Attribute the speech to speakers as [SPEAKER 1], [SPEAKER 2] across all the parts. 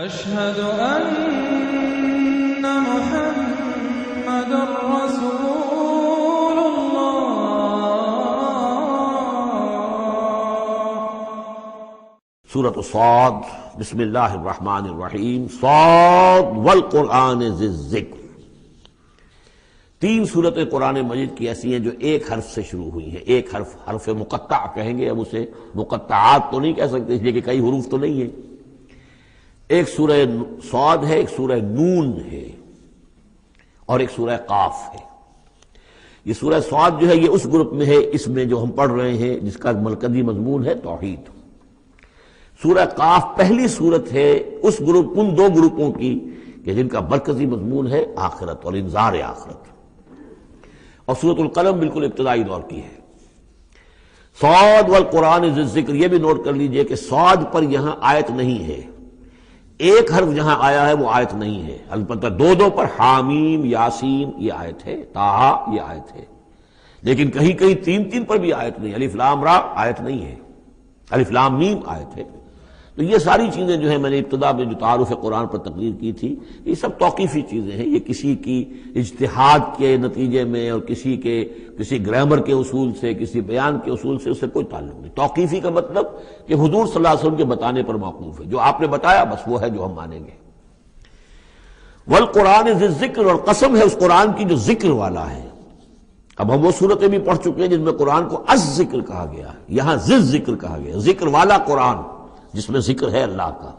[SPEAKER 1] أشهد أن محمد رسول الله.
[SPEAKER 2] سورۃ الصاد، بسم اللہ الرحمن الرحیم. صاد والقرآن ذی الذکر. تین سورتیں قرآن مجید کی ایسی ہیں جو ایک حرف سے شروع ہوئی ہیں. ایک حرف مقطع کہیں گے، اب اسے مقطعات تو نہیں کہہ سکتے اس لیے کہ کئی حروف تو نہیں ہیں. ایک سورہ صاد ہے، ایک سورہ نون ہے، اور ایک سورہ قاف ہے. یہ سورہ صاد جو ہے یہ اس گروپ میں ہے، اس میں جو ہم پڑھ رہے ہیں جس کا مرکزی مضمون ہے توحید. سورہ قاف پہلی سورت ہے ان دو گروپوں کی کہ جن کا مرکزی مضمون ہے آخرت اور انذار آخرت. اور سورۃ القلم بالکل ابتدائی دور کی ہے. صاد والقرآن ذی الذکر، یہ بھی نوٹ کر لیجئے کہ صاد پر یہاں آیت نہیں ہے. ایک حرف جہاں آیا ہے وہ آیت نہیں ہے، البتہ دو پر حامیم، یاسین یہ آیت ہے، طٰہٰ یہ آیت ہے. لیکن کہیں کہیں تین پر بھی آیت نہیں. الف لام را آیت نہیں ہے، الف لام میم آیت ہے. تو یہ ساری چیزیں جو ہیں میں نے ابتدا میں جو تعارف قرآن پر تقریر کی تھی، یہ سب توقیفی چیزیں ہیں. یہ کسی کی اجتہاد کے نتیجے میں اور کسی گرامر کے اصول سے، کسی بیان کے اصول سے اس سے کوئی تعلق نہیں. توقیفی کا مطلب کہ حضور صلی اللہ علیہ وسلم کے بتانے پر موقوف ہے. جو آپ نے بتایا بس وہ ہے جو ہم مانیں گے. والقرآن ذی الذکر، اور قسم ہے اس قرآن کی جو ذکر والا ہے. اب ہم وہ صورتیں بھی پڑھ چکے ہیں جن میں قرآن کو الذکر کہا گیا ہے، یہاں ذی الذکر کہا گیا، ذکر والا قرآن جس میں ذکر ہے اللہ کا.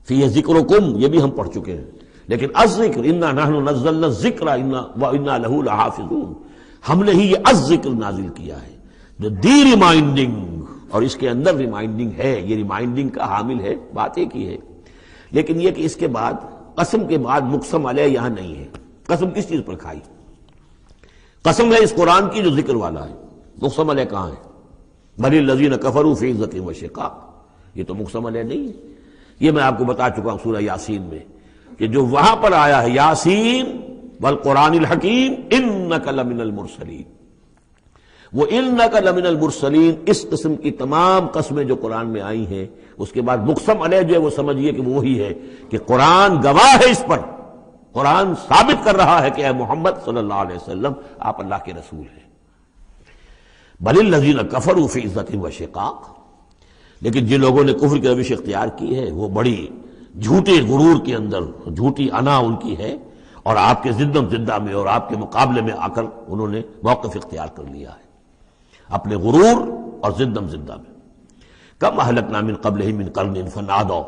[SPEAKER 2] فیہ ذکرکم یہ بھی ہم پڑھ چکے ہیں. لیکن الذکر انا نحن نزلنا الذکر وانا لہ لحافظون، ہم نے ہی یہ الذکر نازل کیا ہے جو دی ریمائنڈنگ، اور اس کے اندر ریمائنڈنگ ہے. یہ ریمائنڈنگ کا حامل ہے، بات ایک ہی ہے. لیکن یہ کہ اس کے بعد قسم کے بعد مقسم علیہ یہاں نہیں ہے. قسم کس چیز پر کھائی؟ قسم ہے اس قرآن کی جو ذکر والا ہے. مقسم علیہ کہاں ہے؟ بل الذین کفروا فی عزۃ و شقاق، یہ تو مقسم علیہ نہیں ہے. یہ میں آپ کو بتا چکا ہوں سورہ یاسین میں کہ جو وہاں پر آیا ہے یاسین والقرآن الحکیم انک لمن المرسلین، وہ انک لمن المرسلین، اس قسم کی تمام قسمیں جو قرآن میں آئی ہیں اس کے بعد مقسم علیہ جو ہے وہ سمجھیے کہ وہ وہی ہے کہ قرآن گواہ ہے اس پر. قرآن ثابت کر رہا ہے کہ اے محمد صلی اللہ علیہ وسلم آپ اللہ کے رسول ہیں. بل الذین کفروا فی عزۃ و شقاق، لیکن جن لوگوں نے کفر کی روش اختیار کی ہے وہ بڑی جھوٹے غرور کے اندر، جھوٹی انا ان کی ہے، اور آپ کے زدم زدہ میں اور آپ کے مقابلے میں آ کر انہوں نے موقف اختیار کر لیا ہے اپنے غرور اور زدم زدہ میں. کم اہلکنا من قبلہم من قرن فنادوا،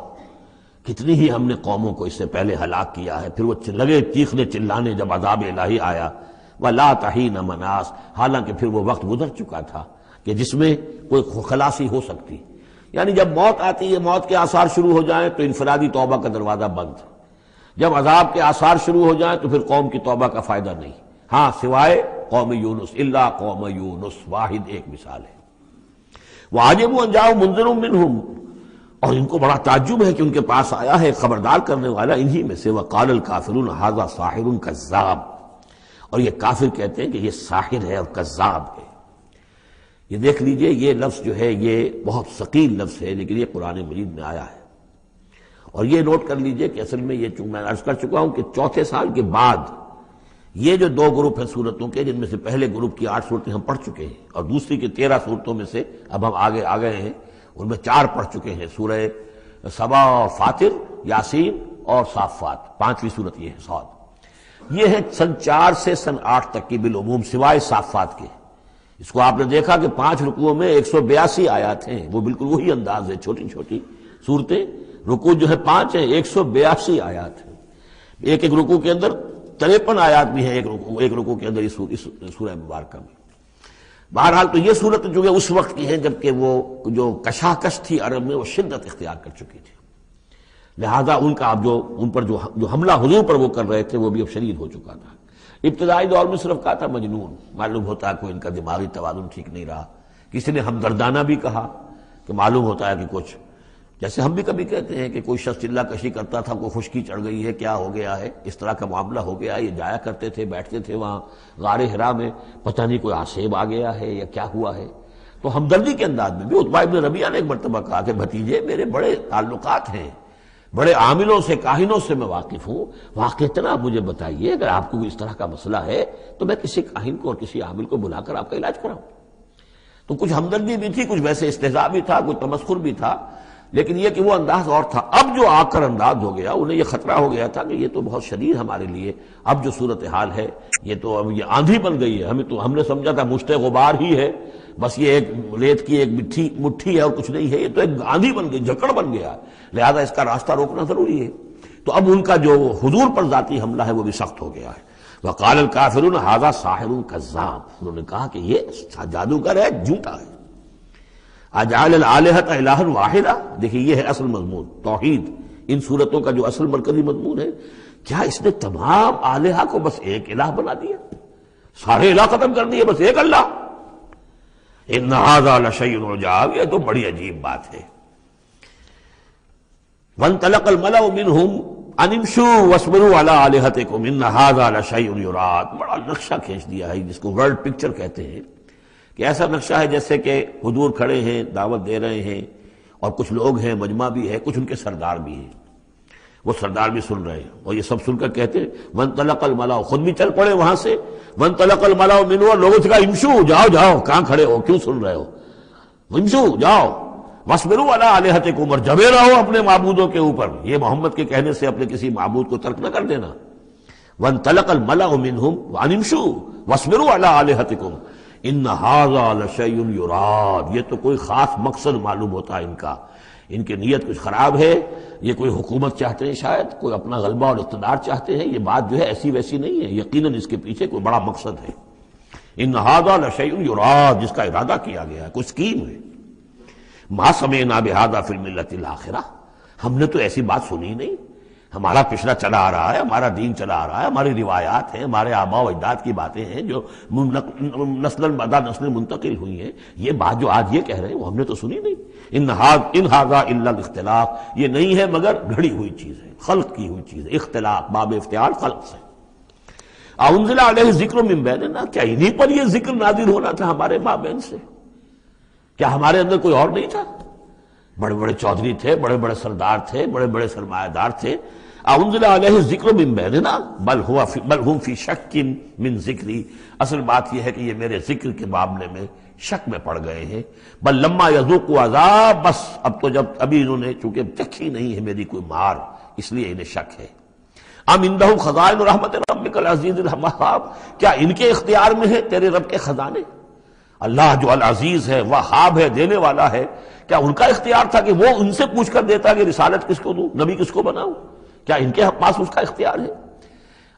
[SPEAKER 2] کتنی ہی ہم نے قوموں کو اس سے پہلے ہلاک کیا ہے، پھر وہ لگے چیخنے چلانے جب عذاب الہی آیا. ولا تحین مناص، حالانکہ پھر وہ وقت گزر چکا تھا کہ جس میں کوئی خلاصی ہو سکتی. یعنی جب موت آتی ہے، موت کے آثار شروع ہو جائیں تو انفرادی توبہ کا دروازہ بند. جب عذاب کے آثار شروع ہو جائیں تو پھر قوم کی توبہ کا فائدہ نہیں. ہاں سوائے قوم یونس، الا قوم یونس، واحد ایک مثال ہے. وعجبوا ان جاءهم منذر منهم، اور ان کو بڑا تعجب ہے کہ ان کے پاس آیا ہے خبردار کرنے والا انہی میں سے. وقال الکافرون ھذا ساحر کذاب، اور یہ کافر کہتے ہیں کہ یہ ساحر ہے اور کذاب ہے. یہ دیکھ لیجئے یہ لفظ جو ہے یہ بہت ثقیل لفظ ہے، لیکن یہ قرآن مجید میں آیا ہے. اور یہ نوٹ کر لیجئے کہ اصل میں یہ چونکہ میں عرض کر چکا ہوں کہ چوتھے سال کے بعد یہ جو دو گروپ ہیں صورتوں کے، جن میں سے پہلے گروپ کی 8 صورتیں ہم پڑھ چکے ہیں اور دوسری کی 13 صورتوں میں سے اب ہم آگے آ گئے ہیں، ان میں 4 پڑھ چکے ہیں، سورہ سبا اور فاطر، یاسین اور صافات. 5ویں صورت یہ ہے صاد. یہ ہے سن 4 سے سن 8 تک کی بالعموم سوائے صافات کے. اس کو آپ نے دیکھا کہ 5 رکوعوں میں 182 آیات ہیں، وہ بالکل وہی انداز ہے، چھوٹی چھوٹی صورتیں. رکوع جو ہے 5 ہیں، 182 آیات ہیں. ایک رکوع کے اندر 53 آیات بھی ہیں ایک رکوع کے اندر اس سورہ مبارکہ میں. بہرحال تو یہ صورت جو ہے اس وقت کی ہے جبکہ وہ جو کشاکش تھی عرب میں وہ شدت اختیار کر چکی تھی، لہذا ان کا اب ان پر جو حملہ حضور پر وہ کر رہے تھے وہ بھی اب شدید ہو چکا تھا. ابتدائی دور میں صرف کہا تھا مجنون، معلوم ہوتا ہے کوئی ان کا دماغی توازن ٹھیک نہیں رہا. کسی نے ہمدردانہ بھی کہا کہ معلوم ہوتا ہے کہ کچھ، جیسے ہم بھی کبھی کہتے ہیں کہ کوئی شخص چلہ کشی کرتا تھا، کوئی خشکی چڑھ گئی ہے، کیا ہو گیا ہے، اس طرح کا معاملہ ہو گیا ہے. یہ جایا کرتے تھے، بیٹھتے تھے وہاں غار حرا میں، پتہ نہیں کوئی آسیب آ گیا ہے یا کیا ہوا ہے. تو ہمدردی کے انداز میں بھی عتبہ ابن ربیعہ نے ایک مرتبہ کہا کہ بھتیجے میرے بڑے تعلقات ہیں، بڑے عاملوں سے کاہنوں سے میں واقف ہوں، واقعتاً آپ مجھے بتائیے اگر آپ کو اس طرح کا مسئلہ ہے تو میں کسی کاہن کو اور کسی عامل کو بلا کر آپ کا علاج کراؤں۔ تو کچھ ہمدردی بھی تھی، کچھ ویسے استہزاء بھی تھا، کچھ تمسخر بھی تھا، لیکن یہ کہ وہ انداز اور تھا۔ اب جو آ کر انداز ہو گیا، انہیں یہ خطرہ ہو گیا تھا کہ یہ تو بہت شدید ہمارے لیے اب جو صورتحال ہے، یہ تو اب یہ آندھی بن گئی ہے، ہم نے سمجھا تھا مشت غبار ہی ہے، بس یہ ایک ریت کی ایک مٹھی ہے اور کچھ نہیں ہے، یہ تو ایک آندھی بن گئی، جھکڑ بن گیا، لہذا اس کا راستہ روکنا ضروری ہے۔ تو اب ان کا جو حضور پر ذاتی حملہ ہے وہ بھی سخت ہو گیا ہے۔ وقال الکافرون ھذا ساحر کذاب، انہوں نے کہا کہ یہ جادوگر ہے، جھوٹا ہے۔ اجعل الآلہۃ الہا واحدا، دیکھیے یہ ہے اصل مضمون توحید، ان صورتوں کا جو اصل مرکزی مضمون ہے، کیا اس نے تمام آلہہ کو بس ایک الہ بنا دیا، سارے الہ ختم کر دیے، بس ایک اللہ؟ ان ھذا لشیء عجاب، یہ تو بڑی عجیب بات ہے۔ وانطلق الملأ منهم ان امشوا واصبروا على آلہتکم ان ھذا لشیء یراد، بڑا نقشہ کھینچ دیا ہے جس کو ورلڈ پکچر کہتے ہیں، کہ ایسا نقشہ ہے جیسے کہ حضور کھڑے ہیں، دعوت دے رہے ہیں، اور کچھ لوگ ہیں، مجمع بھی ہے، کچھ ان کے سردار بھی ہیں، وہ سردار بھی سن رہے ہیں، اور یہ سب سن کر کہتے ہیں وانطلق الملأ، خود بھی چل پڑے وہاں سے، وانطلق الملأ منهم، اور لوگوں سے کہا امشوا، جاؤ جاؤ، کہاں کھڑے ہو، کیوں سن رہے ہو، امشوا جاؤ، واصبروا علی آلہتکم، اور جمے رہو اپنے معبودوں کے اوپر، یہ محمد کے کہنے سے اپنے کسی معبود کو ترک نہ کر دینا۔ وانطلق الملأ منهم ان امشوا واصبروا علی آلہتکم ان ھذا لشیء یراد، یہ تو کوئی خاص مقصد معلوم ہوتا ہے ان کا، ان کی نیت کچھ خراب ہے، یہ کوئی حکومت چاہتے ہیں، شاید کوئی اپنا غلبہ اور اقتدار چاہتے ہیں، یہ بات جو ہے ایسی ویسی نہیں ہے، یقیناً اس کے پیچھے کوئی بڑا مقصد ہے۔ ان ھذا لشیء یراد، جس کا ارادہ کیا گیا ہے، کوئی اسکیم ہے۔ ما سمعنا بھذا فی الملۃ الآخرہ، ہم نے تو ایسی بات سنی نہیں، ہمارا پچھلا چلا آ رہا ہے، ہمارا دین چلا آ رہا ہے، ہماری روایات ہیں، ہمارے آباء و اجداد کی باتیں ہیں جو نسل بعد نسل منتقل ہوئی ہیں، یہ بات جو آج یہ کہہ رہے ہیں وہ ہم نے تو سنی نہیں۔ ان ھذا الا الاختلاف، یہ نہیں ہے مگر گھڑی ہوئی چیز ہے، خلق کی ہوئی چیز ہے، اختلاف باب افتعال خلق سے۔ انزل علیہ الذکر من بیننا، کیا انہی پر یہ ذکر نازل ہونا تھا ہمارے مابین سے؟ کیا ہمارے اندر کوئی اور نہیں تھا؟ بڑے بڑے چودھری تھے، بڑے بڑے سردار تھے، بڑے بڑے سرمایہ دار تھے۔ انزل علیہ الذکر من بیننا بل ہم فی شک من ذکری، اصل بات یہ ہے کہ یہ میرے ذکر کے معاملے میں شک میں پڑ گئے ہیں۔ بل لما یذوقوا عذاب، بس اب تو جب ابھی انہوں نے چونکہ چکھی نہیں ہے میری کوئی مار، اس لیے انہیں شک ہے۔ ام عندہم خزائن رحمت ربک العزیز الوہاب، کیا ان کے اختیار میں ہے تیرے رب کے خزانے؟ اللہ جو العزیز ہے، وہاب ہے، دینے والا ہے، کیا ان کا اختیار تھا کہ وہ ان سے پوچھ کر دیتا کہ رسالت کس کو دوں، نبی کس کو بناؤں؟ کیا ان کے پاس اس کا اختیار ہے؟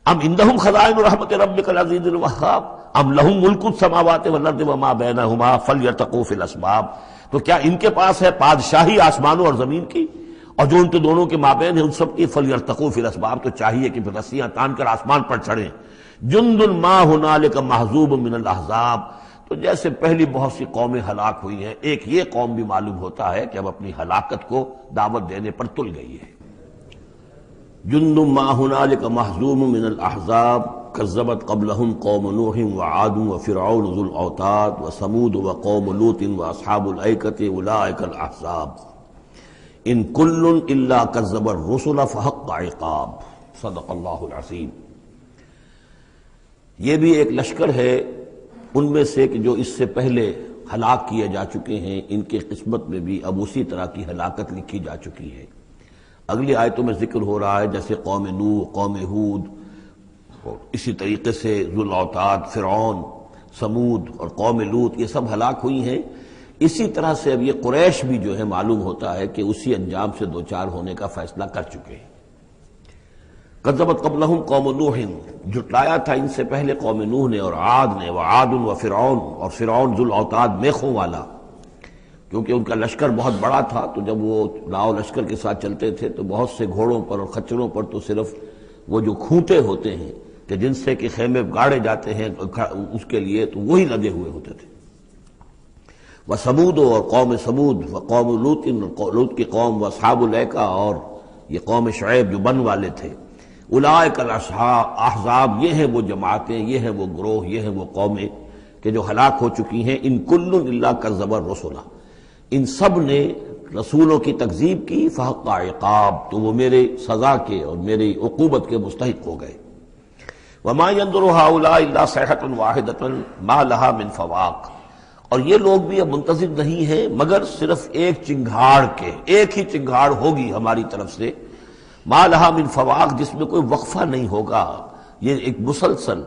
[SPEAKER 2] ام عندہم خزائن رحمت ربک العزیز الوہاب ام لہم ملک السماوات والارض وما بینہما فلیرتقوا فی الاسباب، تو کیا ان کے پاس ہے بادشاہی آسمانوں اور زمین کی، اور جو ان دونوں کے مابین ہے ان سب کی، فلیرتقوا فی الاسباب، تو چاہیے کہ پھر رسیاں تان کر آسمان پر چڑھیں۔ جند ما ہنالک محذوب من الاحزاب، تو جیسے پہلی بہت سی قومیں ہلاک ہوئی ہیں، ایک یہ قوم بھی معلوم ہوتا ہے کہ اب اپنی ہلاکت کو دعوت دینے پر تل گئی ہے۔ جند ما ہنالک محذوب من الاحزاب کذبت قبلہم قوم نوح وعاد وفرعون ذو الاوتاد وثمود وقوم لوط واصحاب الایکۃ اولئک الاحزاب ان کل الا کذب الرسل فحق عقاب، صدق اللہ العظیم۔ یہ بھی ایک لشکر ہے ان میں سے کہ جو اس سے پہلے ہلاک کیے جا چکے ہیں، ان کے قسمت میں بھی اب اسی طرح کی ہلاکت لکھی جا چکی ہے۔ اگلی آیتوں میں ذکر ہو رہا ہے جیسے قوم نوح، قوم ہود، اسی طریقے سے ذو الاوتاد، فرعون، سمود اور قوم لوط، یہ سب ہلاک ہوئی ہیں۔ اسی طرح سے اب یہ قریش بھی جو ہے معلوم ہوتا ہے کہ اسی انجام سے دوچار ہونے کا فیصلہ کر چکے ہیں۔ کذبت قبلہم قوم نوح، جھٹلایا تھا ان سے پہلے قوم نوح نے اور عاد نے، وعاد وفرعون، اور فرعون ذو الاوتاد میخوں والا، کیونکہ ان کا لشکر بہت بڑا تھا، تو جب وہ لاؤ لشکر کے ساتھ چلتے تھے تو بہت سے گھوڑوں پر اور خچروں پر تو صرف وہ جو کھوٹے ہوتے ہیں کہ جن سے کہ خیمے گاڑے جاتے ہیں اس کے لیے، تو وہی لگے ہوئے ہوتے تھے۔ وثمود، اور قوم سمود، وقوم لوط، لوط کی قوم، واصحاب الایکہ، اور یہ قوم شعیب جو بن والے تھے، اولئک الاحزاب، یہ ہیں وہ جماعتیں، یہ ہیں وہ گروہ، یہ ہیں وہ قومیں کہ جو ہلاک ہو چکی ہیں۔ ان کل الا کذب الرسل، ان سب نے رسولوں کی تکذیب کی فحق عقاب، تو وہ میرے سزا کے اور میری عقوبت کے مستحق ہو گئے۔ وما ينظر هؤلاء الا صيحة واحدة ما لها من فواق، اور یہ لوگ بھی اب منتظر نہیں ہیں مگر صرف ایک چنگھاڑ کے، ایک ہی چنگھاڑ ہوگی ہماری طرف سے، ما لها من فواق، جس میں کوئی وقفہ نہیں ہوگا، یہ ایک مسلسل۔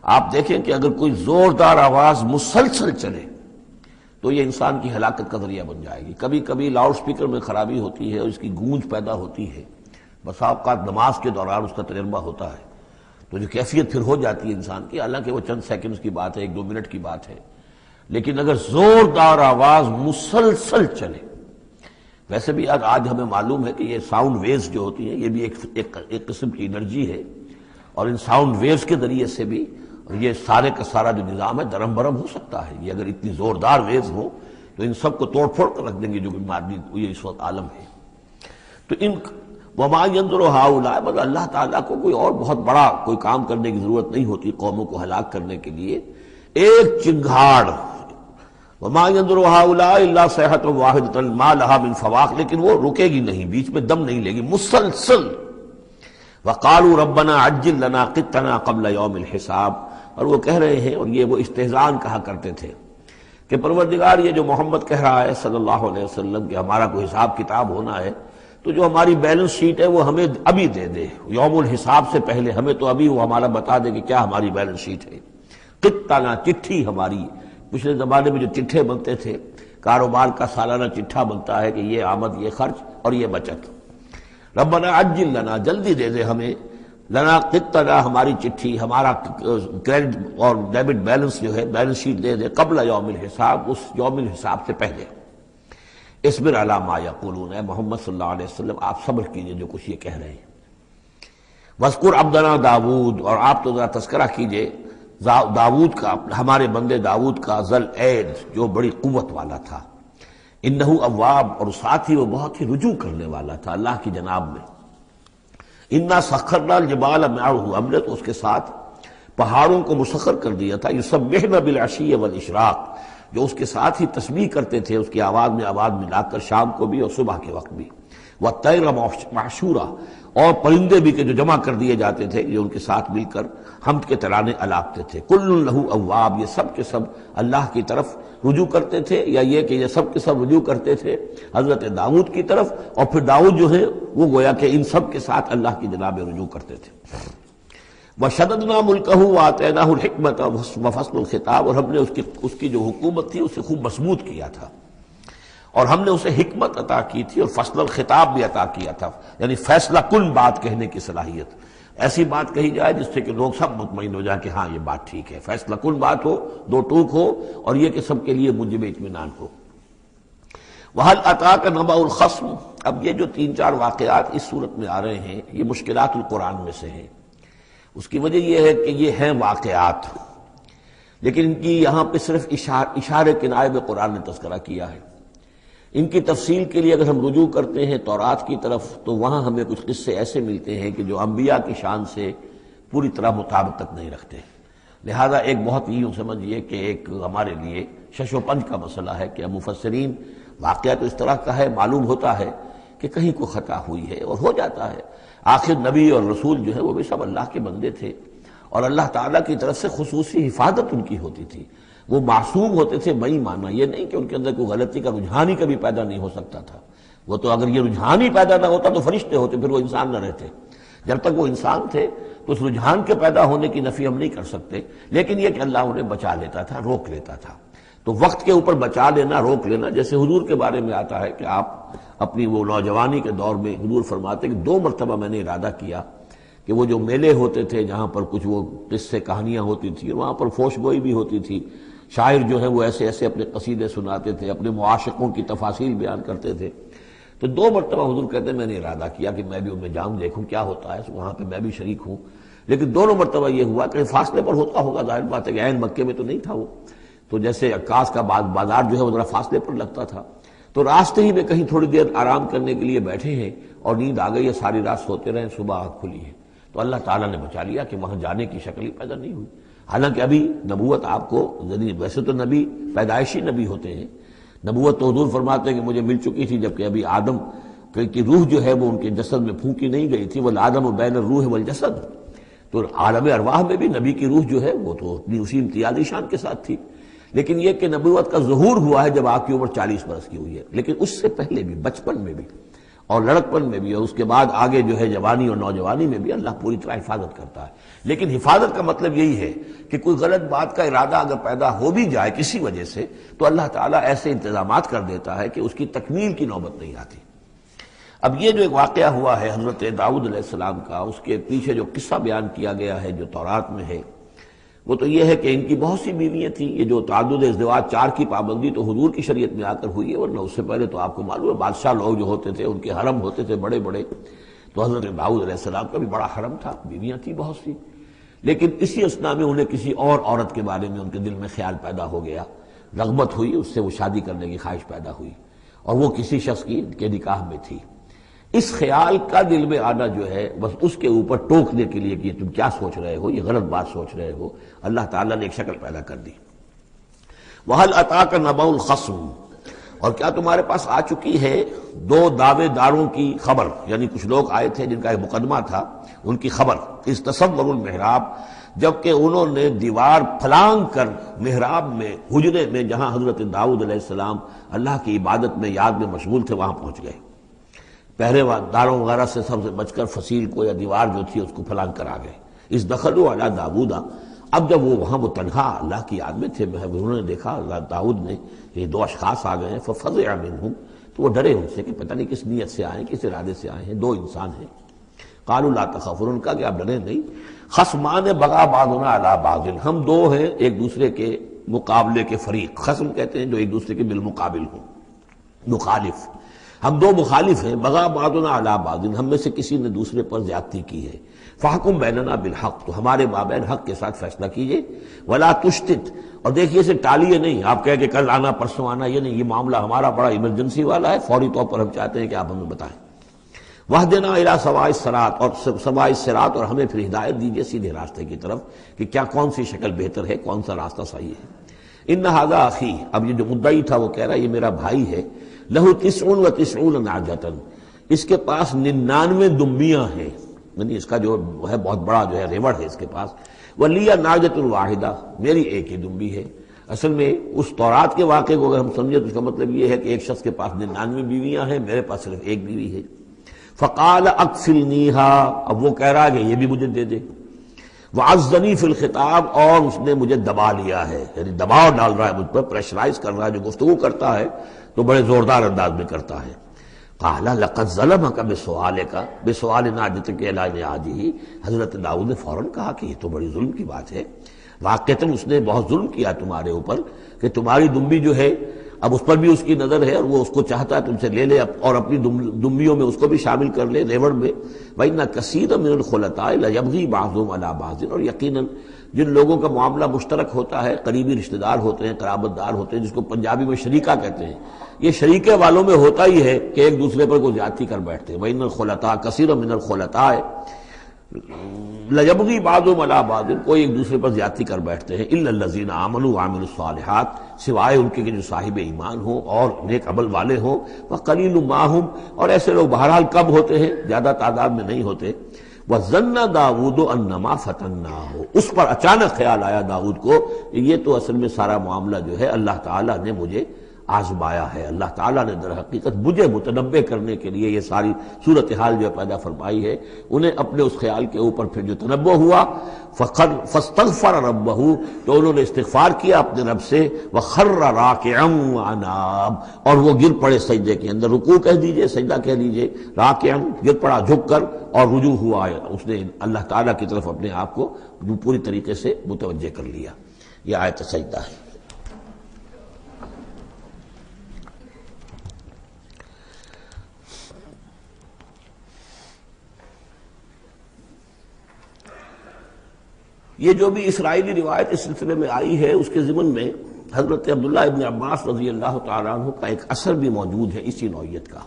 [SPEAKER 2] آپ دیکھیں کہ اگر کوئی زوردار آواز مسلسل چلے تو یہ انسان کی ہلاکت کا ذریعہ بن جائے گی۔ کبھی کبھی لاؤڈ سپیکر میں خرابی ہوتی ہے اور اس کی گونج پیدا ہوتی ہے، بسا اوقات نماز کے دوران اس کا تجربہ ہوتا ہے، تو جو کیفیت پھر ہو جاتی ہے انسان کی، حالانکہ وہ چند سیکنڈز کی بات ہے، 1-2 منٹ کی بات ہے، لیکن اگر زوردار آواز مسلسل چلے، ویسے بھی آج ہمیں معلوم ہے کہ یہ ساؤنڈ ویوز جو ہوتی ہیں یہ بھی ایک قسم کی انرجی ہے، اور ان ساؤنڈ ویوز کے ذریعے سے بھی یہ سارے کا سارا جو نظام ہے درم برم ہو سکتا ہے۔ یہ اگر اتنی زوردار ویوز ہو تو ان سب کو توڑ پھوڑ کر رکھ دیں گے جو مادی یہ اس وقت عالم ہے۔ تو ان وما ينظر هؤلاء، مگر اللہ تعالیٰ کو کوئی اور بہت بڑا کوئی کام کرنے کی ضرورت نہیں ہوتی قوموں کو ہلاک کرنے کے لیے، ایک چنگھاڑ، وما ينظر هؤلاء الا صيحة واحدة ما لها من فواق، لیکن وہ رکے گی نہیں، بیچ میں دم نہیں لے گی، مسلسل۔ وقالوا ربنا عجل لنا قطنا قبل يوم الحساب، اور وہ کہہ رہے ہیں، اور یہ وہ استہزان کہا کرتے تھے کہ پروردگار یہ جو محمد کہہ رہا ہے صلی اللہ علیہ وسلم کہ ہمارا کوئی حساب کتاب ہونا ہے تو جو ہماری بیلنس شیٹ ہے وہ ہمیں ابھی دے دے، یوم الحساب سے پہلے ہمیں تو ابھی وہ ہمارا بتا دے کہ کیا ہماری بیلنس شیٹ ہے۔ قطنا، چٹھی ہماری، پچھلے زمانے میں جو چٹھے بنتے تھے، کاروبار کا سالانہ چٹھا بنتا ہے کہ یہ آمد، یہ خرچ اور یہ بچت۔ ربنا عجل لنا، جلدی دے دے ہمیں، لنا قطنا، ہماری چٹھی، ہمارا کریڈٹ اور ڈیبٹ بیلنس جو ہے بیلنس شیٹ دے دے، قبل یوم الحساب، اس یوم الحساب سے پہلے۔ اصبر علی ما یقولون، اے محمد صلی اللہ علیہ وسلم آپ صبر کیجئے جو کچھ یہ کہہ رہے ہیں۔ واذکر عبدنا داود، اور آپ تو ذرا تذکرہ کیجئے داود کا، ہمارے بندے داود کا، ذل اید، جو بڑی قوت والا تھا، انہ اواب، اور ساتھ ہی وہ بہت ہی رجوع کرنے والا تھا اللہ کی جناب میں۔ انا سخرنا الجبال معه، ہم نے تو اس کے ساتھ پہاڑوں کو مسخر کر دیا تھا، یسبحن بالعشی والاشراق، جو اس کے ساتھ ہی تسبیح کرتے تھے اس کی آواز میں آواز ملا کر، شام کو بھی اور صبح کے وقت بھی۔ والطیر محشورا، اور پرندے بھی کہ جو جمع کر دیے جاتے تھے، جو ان کے ساتھ مل کر حمد کے ترانے الاپتے تھے۔ کل لہ اواب، یہ سب کے سب اللہ کی طرف رجوع کرتے تھے، یا یہ کہ یہ سب کے سب رجوع کرتے تھے حضرت داؤد کی طرف، اور پھر داؤد جو ہے وہ گویا کہ ان سب کے ساتھ اللہ کی جناب رجوع کرتے تھے۔ وشددنا ملکہ وآتیناہ الحکمۃ وفصل الخطاب، اور ہم نے اس کی جو حکومت تھی اسے خوب مضبوط کیا تھا، اور ہم نے اسے حکمت عطا کی تھی اور فصل الخطاب بھی عطا کیا تھا، یعنی فیصلہ کن بات کہنے کی صلاحیت، ایسی بات کہی جائے جس سے کہ لوگ سب مطمئن ہو جائیں کہ ہاں یہ بات ٹھیک ہے، فیصلہ کن بات ہو، دو ٹوک ہو، اور یہ کہ سب کے لیے موجب اطمینان ہو۔ وَهَلْ أَتَاكَ نَبَأُ الْخَصْمِ، اب یہ جو 3-4 واقعات اس صورت میں آ رہے ہیں یہ مشکلات القرآن میں سے ہیں۔ اس کی وجہ یہ ہے کہ یہ ہیں واقعات، لیکن ان کی یہاں پہ صرف اشارے کنائے میں قرآن نے تذکرہ کیا ہے۔ ان کی تفصیل کے لیے اگر ہم رجوع کرتے ہیں تورات کی طرف تو وہاں ہمیں کچھ قصے ایسے ملتے ہیں کہ جو انبیاء کی شان سے پوری طرح مطابقت نہیں رکھتے، لہذا ایک بہت ہی یوں سمجھیے کہ ایک ہمارے لیے شش و پنج کا مسئلہ ہے کہ مفسرین واقعہ تو اس طرح کا ہے، معلوم ہوتا ہے کہ کہیں کوئی خطا ہوئی ہے اور ہو جاتا ہے، آخر نبی اور رسول جو ہے وہ بھی سب اللہ کے بندے تھے، اور اللہ تعالیٰ کی طرف سے خصوصی حفاظت ان کی ہوتی تھی، وہ معصوم ہوتے تھے بئی معنی، یہ نہیں کہ ان کے اندر کوئی غلطی کا رجحان ہی کبھی پیدا نہیں ہو سکتا تھا، وہ تو اگر یہ رجحان ہی پیدا نہ ہوتا تو فرشتے ہوتے، پھر وہ انسان نہ رہتے، جب تک وہ انسان تھے تو اس رجحان کے پیدا ہونے کی نفی ہم نہیں کر سکتے، لیکن یہ کہ اللہ انہیں بچا لیتا تھا، روک لیتا تھا۔ تو وقت کے اوپر بچا لینا، روک لینا، جیسے حضور کے بارے میں آتا ہے کہ آپ اپنی وہ نوجوانی کے دور میں حضور فرماتے کہ 2 مرتبہ میں نے ارادہ کیا کہ وہ جو میلے ہوتے تھے جہاں پر کچھ وہ قصے کہانیاں ہوتی تھیں، وہاں پر فوش گوئی بھی ہوتی تھی، شاعر جو ہے وہ ایسے ایسے اپنے قصیدے سناتے تھے، اپنے معاشقوں کی تفاصیل بیان کرتے تھے، تو 2 مرتبہ حضور کہتے ہیں میں نے ارادہ کیا کہ میں بھی ان میں جاؤں، دیکھوں کیا ہوتا ہے، وہاں پہ میں بھی شریک ہوں، لیکن دونوں مرتبہ یہ ہوا کہ فاصلے پر ہوتا ہوگا، ظاہر بات ہے کہ عین مکے میں تو نہیں تھا وہ، تو جیسے عکاس کا بازار جو ہے وہ ذرا فاصلے پر لگتا تھا، تو راستے ہی میں کہیں تھوڑی دیر آرام کرنے کے لیے بیٹھے ہیں اور نیند آ گئی ہے، ساری رات سوتے رہے، صبح آنکھ کھلی ہے، تو اللہ تعالیٰ نے بچا لیا کہ وہاں جانے کی شکل ہی پیدا نہیں ہوئی، حالانکہ ابھی نبوت آپ کو، ویسے تو نبی پیدائشی نبی ہوتے ہیں، نبوت تو حضور فرماتے ہیں کہ مجھے مل چکی تھی جبکہ ابھی آدم کی روح جو ہے وہ ان کے جسد میں پھونکی نہیں گئی تھی، والآدم بین الروح والجسد، تو عالم ارواح میں بھی نبی کی روح جو ہے وہ تو اپنی اسی امتیازی شان کے ساتھ تھی. لیکن یہ کہ نبوت کا ظہور ہوا ہے جب آپ کی عمر 40 برس کی ہوئی ہے، لیکن اس سے پہلے بھی بچپن میں بھی اور لڑکپن میں بھی اور اس کے بعد آگے جو ہے جوانی اور نوجوانی میں بھی اللہ پوری طرح حفاظت کرتا ہے. لیکن حفاظت کا مطلب یہی ہے کہ کوئی غلط بات کا ارادہ اگر پیدا ہو بھی جائے کسی وجہ سے تو اللہ تعالیٰ ایسے انتظامات کر دیتا ہے کہ اس کی تکمیل کی نوبت نہیں آتی. اب یہ جو ایک واقعہ ہوا ہے حضرت داؤد علیہ السلام کا، اس کے پیچھے جو قصہ بیان کیا گیا ہے جو تورات میں ہے، وہ تو یہ ہے کہ ان کی بہت سی بیویاں تھیں. یہ جو تعدد ازدواج 4 کی پابندی تو حضور کی شریعت میں آ کر ہوئی ہے، ورنہ اس سے پہلے تو آپ کو معلوم ہے بادشاہ لوگ جو ہوتے تھے ان کے حرم ہوتے تھے بڑے بڑے. تو حضرت داؤد علیہ السلام کا بھی بڑا حرم تھا، بیویاں تھیں بہت سی. لیکن اسی اثنا میں انہیں کسی اور عورت کے بارے میں ان کے دل میں خیال پیدا ہو گیا، رغبت ہوئی، اس سے وہ شادی کرنے کی خواہش پیدا ہوئی، اور وہ کسی شخص کے نکاح میں تھی. اس خیال کا دل میں آنا جو ہے بس اس کے اوپر ٹوکنے کے لیے کہ تم کیا سوچ رہے ہو، یہ غلط بات سوچ رہے ہو، اللہ تعالیٰ نے ایک شکل پیدا کر دی. وَهَلْ أَتَاكَ نَبَأُ الْخَصْمِ، اور کیا تمہارے پاس آ چکی ہے 2 دعوے داروں کی خبر، یعنی کچھ لوگ آئے تھے جن کا ایک مقدمہ تھا، ان کی خبر. اِذْ تَصَوَّرُوا الْمِحْرَابَ، جبکہ انہوں نے دیوار پھلانگ کر محراب میں، حجرے میں جہاں حضرت داؤد علیہ السلام اللہ کی عبادت میں یاد میں مشغول تھے وہاں پہنچ گئے. پہرے داروں وغیرہ سے سب سے بچ کر فصیل کو یا دیوار جو تھی اس کو پھلانگ کر آ گئے. اِذْ دَخَلُوا عَلَىٰ دَاوُودَ، اب جب وہ وہاں وہ تنہا اللہ کی یاد میں تھے، انہوں نے دیکھا اللہ داؤد نے یہ 2 اشخاص آ گئے ہیں. فَفَزِعَ مِنْهُمْ، تو وہ ڈرے ان سے کہ پتہ نہیں کس نیت سے آئے، کس ارادے سے آئے ہیں. 2 انسان ہیں. قَالُوا لَا تَخَفْ، انہوں نے کہا کہ آپ ڈریں نہیں. خصمان بغا بعضنا علی بعض، ہم 2 ہیں ایک دوسرے کے مقابلے کے فریق. خصم کہتے ہیں جو ایک دوسرے کے بالمقابل ہوں، مخالف. ہم 2 مخالف ہیں. بغا بعضنا علی بعض، ہم میں سے کسی نے دوسرے پر زیادتی کی ہے. فاحکم بیننا بالحق، تو ہمارے مابین حق کے ساتھ فیصلہ کیجئے. ولا تشتت، اور دیکھیے اسے ٹالیے نہیں. آپ کہہ کہ کل آنا پرسوں آنا، یہ نہیں، یہ معاملہ ہمارا بڑا ایمرجنسی والا ہے، فوری طور پر ہم چاہتے ہیں کہ آپ ہمیں بتائیں. وہدنا الی سواء الصراط، اور سواء الصراط، اور ہمیں پھر ہدایت دیجیے سیدھے راستے کی طرف کہ کیا کون سی شکل بہتر ہے، کون سا راستہ صحیح ہے. ان ھذا اخی، اب یہ جو مدعی تھا وہ کہہ رہا ہے یہ میرا بھائی ہے. لہو 99 نعجۃ، اس کے پاس 99 دمبیاں ہیں، یعنی اس کا جو ہے بہت بڑا جو ہے ریوڑ ہے اس کے پاس. ولی نعجۃ واحدہ، میری ایک ہی دمبی ہے. اصل میں اس تورات کے واقعے کو اگر ہم سمجھیں تو اس کا مطلب یہ ہے کہ ایک شخص کے پاس 99 بیویاں ہیں، میرے پاس صرف ایک بیوی ہے. فقال اکفلنیھا، اب وہ کہہ رہا ہے کہ یہ بھی مجھے دے دے. وعزنی فی الخطاب، اور اس نے مجھے دبا لیا ہے، یعنی دباؤ ڈال رہا ہے مجھ پر، پریشرائز کر رہا ہے. جو گفتگو کرتا ہے تو بڑے زوردار انداز میں کرتا ہے. قال لقد ظلمک بسؤال نعجتک الی نعاجہ، حضرت داؤد نے فوراً کہا کہ یہ تو بڑی ظلم کی بات ہے، واقعتاً اس نے بہت ظلم کیا تمہارے اوپر کہ تمہاری دمبی جو ہے اب اس پر بھی اس کی نظر ہے اور وہ اس کو چاہتا ہے تم سے لے لے اور اپنی دمبیوں میں اس کو بھی شامل کر لے ریوڑ میں. وَإِنَّ كَثِيرًا مِنَ الْخُلَطَاءِ لَيَبْغِي بَعْضُهُمْ عَلَىٰ بَعْضٍ، اور یقیناً جن لوگوں کا معاملہ مشترک ہوتا ہے، قریبی رشتہ دار ہوتے ہیں، قرابت دار ہوتے ہیں، جس کو پنجابی میں شریکہ کہتے ہیں، یہ شریکے والوں میں ہوتا ہی ہے کہ ایک دوسرے پر کوئی زیادتی کر بیٹھتے ہیں. وَإِنَّ الْخُلَطَاءَ كَثِيرًا مِنَ الْخُلَطَاءِ لَيَبْغِي بَعْضُهُمْ عَلَىٰ بَعْضٍ، کوئی ایک دوسرے پر زیادتی کر بیٹھتے ہیں. إِلَّا الَّذِينَ آمَنُوا وَعَمِلُوا الصَّالِحَاتِ، سوائے ان کے کہ جو صاحب ایمان ہوں اور نیک عمل والے ہوں. وَقَلِيلٌ مَّا هُمْ، اور ایسے لوگ بہرحال کم ہوتے ہیں، زیادہ تعداد میں نہیں ہوتے. وَظَنَّ دَاوُودُ أَنَّمَا فَتَنَّاهُ، اس پر اچانک خیال آیا داؤد کو کہ یہ تو اصل میں سارا معاملہ جو ہے اللہ تعالیٰ نے مجھے آزمایا ہے. اللہ تعالیٰ نے در حقیقت مجھے متنبع کرنے کے لیے یہ ساری صورتحال جو پیدا فرمائی ہے. انہیں اپنے اس خیال کے اوپر پھر جو تنبع ہوا، فاستغفر ربہ، تو انہوں نے استغفار کیا اپنے رب سے. وخر راکعا واناب، اور وہ گر پڑے سجدے کے اندر، رکوع کہہ دیجئے، سجدہ کہہ دیجئے. راکعا، گر پڑا جھک کر، اور رجوع ہوا، اس نے اللہ تعالیٰ کی طرف اپنے آپ کو پوری طریقے سے متوجہ کر لیا. یہ آیت سجدہ ہے. یہ جو بھی اسرائیلی روایت اس سلسلے میں آئی ہے اس کے ضمن میں حضرت عبداللہ ابن عباس رضی اللہ تعالیٰ عنہ کا ایک اثر بھی موجود ہے اسی نوعیت کا،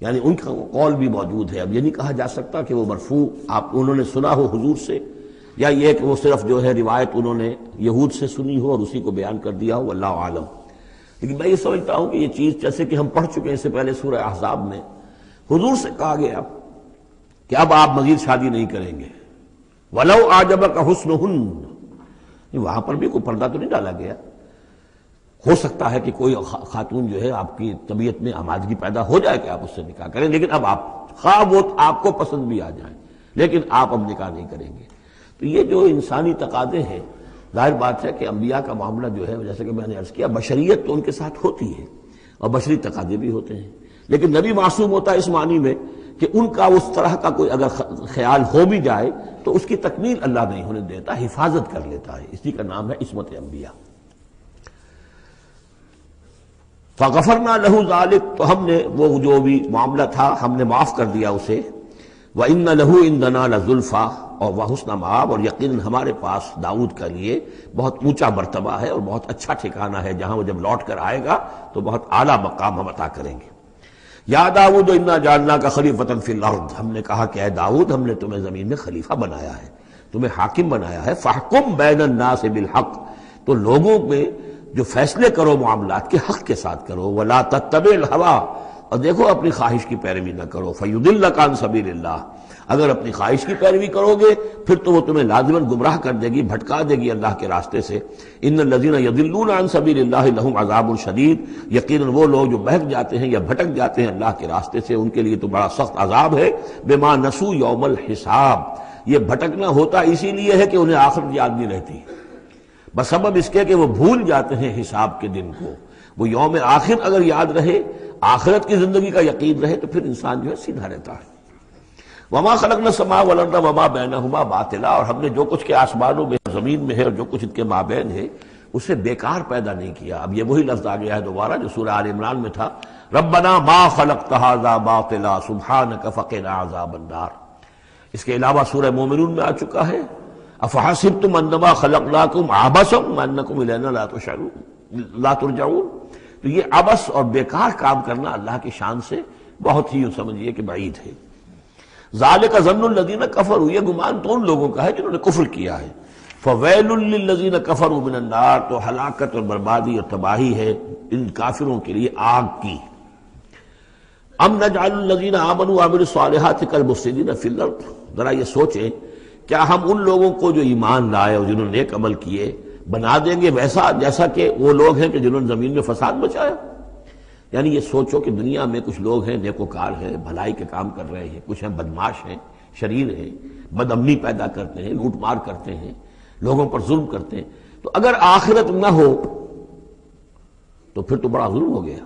[SPEAKER 2] یعنی ان کا قول بھی موجود ہے. اب یہ نہیں کہا جا سکتا کہ وہ مرفوع انہوں نے سنا ہو حضور سے، یا یہ کہ وہ صرف جو ہے روایت انہوں نے یہود سے سنی ہو اور اسی کو بیان کر دیا ہو، واللہ عالم. لیکن میں یہ سمجھتا ہوں کہ یہ چیز جیسے کہ ہم پڑھ چکے ہیں اس سے پہلے سورہ احزاب میں، حضور سے کہا گیا کہ اب آپ مزید شادی نہیں کریں گے، وَلَوْ أَعْجَبَكَ حُسْنُهُنَّ، وہاں پر بھی کوئی پردہ تو نہیں ڈالا گیا۔ ہو سکتا ہے کہ کوئی خاتون جو ہے آپ کی طبیعت میں آمادگی پیدا ہو جائے کہ آپ اس سے نکاح کریں، لیکن اب آپ خواہ وہ آپ کو پسند بھی آ جائیں لیکن آپ اب نکاح نہیں کریں گے۔ تو یہ جو انسانی تقاضے ہیں، ظاہر بات ہے کہ انبیاء کا معاملہ جو ہے جیسے کہ میں نے عرض کیا بشریت تو ان کے ساتھ ہوتی ہے اور بشری تقاضے بھی ہوتے ہیں، لیکن نبی معصوم ہوتا ہے اس معنی میں کہ ان کا اس طرح کا کوئی اگر خیال ہو بھی جائے تو اس کی تکمیل اللہ نہیں ہونے دیتا، حفاظت کر لیتا ہے، اسی کا نام ہے عصمت انبیاء۔ فَغَفَرْنَا لَهُ ذَلِكَ، تو ہم نے وہ جو بھی معاملہ تھا ہم نے معاف کر دیا اسے۔ وَإِنَّ لَهُ عِندَنَا لَزُلْفَىٰ، اور وَحُسْنَ مآب، اور یقیناً ہمارے پاس داؤد کا لیے بہت اونچا مرتبہ ہے اور بہت اچھا ٹھکانہ ہے، جہاں وہ جب لوٹ کر آئے گا تو بہت اعلیٰ مقام ہم عطا کریں گے۔ یا داؤد انا جعلناک خلیفۃ فی الارض، ہم نے کہا کہ اے داؤد ہم نے تمہیں زمین میں خلیفہ بنایا ہے، تمہیں حاکم بنایا ہے۔ فاحکم بین الناس بالحق، تو لوگوں میں جو فیصلے کرو معاملات کے حق کے ساتھ کرو۔ ولا تتبع الہویٰ، اور دیکھو اپنی خواہش کی پیروی نہ کرو۔ فیضلک عن سبیل اللہ، اگر اپنی خواہش کی پیروی کرو گے پھر تو وہ تمہیں لازماً گمراہ کر دے گی، بھٹکا دے گی اللہ کے راستے سے۔ ان الذین یضلون عن سبیل اللہ لہم عذاب شدید، یقیناً وہ لوگ جو بہک جاتے ہیں یا بھٹک جاتے ہیں اللہ کے راستے سے ان کے لیے تو بڑا سخت عذاب ہے۔ بما نسوا یوم الحساب، یہ بھٹکنا ہوتا اسی لیے ہے کہ انہیں آخرت یاد نہیں رہتی، بسبب اس کے کہ وہ بھول جاتے ہیں حساب کے دن کو۔ وہ یوم آخر اگر یاد رہے، آخرت کی زندگی کا یقین رہے تو پھر انسان جو ہے سیدھا رہتا ہے۔ وما خلقنا السماء والارض وما بینہما باطلا، اور ہم نے جو کچھ کے آسمانوں میں زمین میں ہے اور جو کچھ ان کے مابین ہے اسے بیکار پیدا نہیں کیا۔ اب یہ وہی لفظ آ گیا ہے دوبارہ جو سورہ آل عمران میں تھا، ربنا ما خلقت ھذا باطلا سبحانک فقنا عذاب النار۔ اس کے علاوہ سورہ مومنون میں آ چکا ہے، افحسبتم انما خلقناکم عبثا وانکم الینا لا ترجعون۔ تو یہ عبث اور بیکار کام کرنا اللہ کی شان سے بہت ہی سمجھیے کہ بعید ہے۔ ذالک ظن الذین کفروا، یہ گمان تو ان لوگوں کا ہے جنہوں نے کفر کیا ہے۔ فویل للذین کفروا من النار، تو ہلاکت اور بربادی اور تباہی ہے ان کافروں کے لیے آگ کی۔ ام نجعل الذین آمنوا وعملوا الصالحات کالمفسدین فی الارض، ذرا یہ سوچیں کیا ہم ان لوگوں کو جو ایمان لائے اور جنہوں نے نیک عمل کیے بنا دیں گے ویسا جیسا کہ وہ لوگ ہیں کہ جنہوں نے زمین میں فساد مچایا؟ یعنی یہ سوچو کہ دنیا میں کچھ لوگ ہیں نیکوکار ہیں، بھلائی کے کام کر رہے ہیں، کچھ ہیں بدماش ہیں، شریر ہیں، بد امنی پیدا کرتے ہیں، لوٹ مار کرتے ہیں، لوگوں پر ظلم کرتے ہیں، تو اگر آخرت نہ ہو تو پھر تو بڑا ظلم ہو گیا۔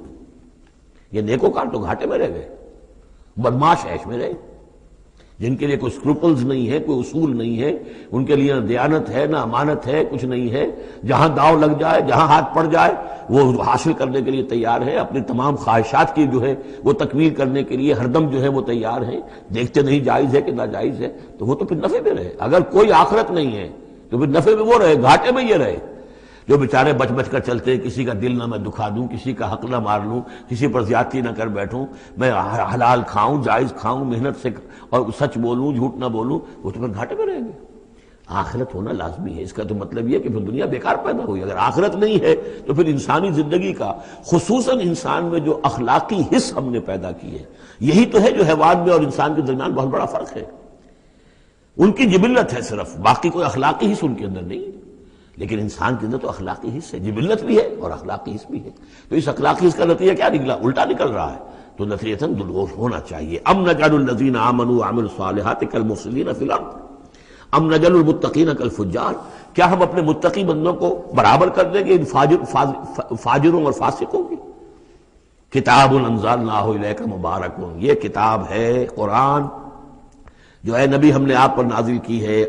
[SPEAKER 2] یہ نیکوکار تو گھاٹے میں رہ گئے، بدماش عیش میں رہے، جن کے لیے کوئی اسکروپلز نہیں ہے، کوئی اصول نہیں ہے، ان کے لیے نہ دیانت ہے نہ امانت ہے، کچھ نہیں ہے، جہاں داؤ لگ جائے جہاں ہاتھ پڑ جائے وہ حاصل کرنے کے لیے تیار ہے، اپنی تمام خواہشات کی جو ہے وہ تکمیل کرنے کے لیے ہر دم جو ہے وہ تیار ہیں، دیکھتے نہیں جائز ہے کہ ناجائز ہے، تو وہ تو پھر نفع میں رہے۔ اگر کوئی آخرت نہیں ہے تو پھر نفع میں وہ رہے، گھاٹے میں یہ رہے۔ جو بیچارے بچ بچ کر چلتے ہیں، کسی کا دل نہ میں دکھا دوں، کسی کا حق نہ مار لوں، کسی پر زیادتی نہ کر بیٹھوں، میں حلال کھاؤں جائز کھاؤں، محنت سے اور سچ بولوں جھوٹ نہ بولوں، وہ تو پھر گھاٹے میں رہیں گے۔ آخرت ہونا لازمی ہے، اس کا تو مطلب یہ کہ پھر دنیا بیکار پیدا ہوئی۔ اگر آخرت نہیں ہے تو پھر انسانی زندگی کا خصوصاً انسان میں جو اخلاقی حص ہم نے پیدا کی ہے، یہی تو ہے جو حیوان میں اور انسان کے درمیان بہت بڑا فرق ہے۔ ان کی جبلت ہے صرف، باقی کوئی اخلاقی حص ان کے اندر نہیں ہے، لیکن انسان کے اندر تو اخلاقی حص ہے، جبلت بھی ہے اور اخلاقی حص بھی ہے۔ تو اس اخلاقی حص کا نتیجہ کیا نکلا؟ الٹا نکل رہا ہے، تو نتیجتاً دلور ہونا چاہیے۔ ام نجعل الذین آمنوا وعملوا الصالحات کالمفسدین فی الارض ام نجعل المتقین کالفجار، کیا ہم اپنے متقی بندوں کو برابر کر دیں گے ان فاجروں اور فاسقوں کی؟ کتاب انزلناہ الیک مبارک، یہ کتاب ہے قرآن جو ہے نبی ہم نے آپ پر نازل کی ہے،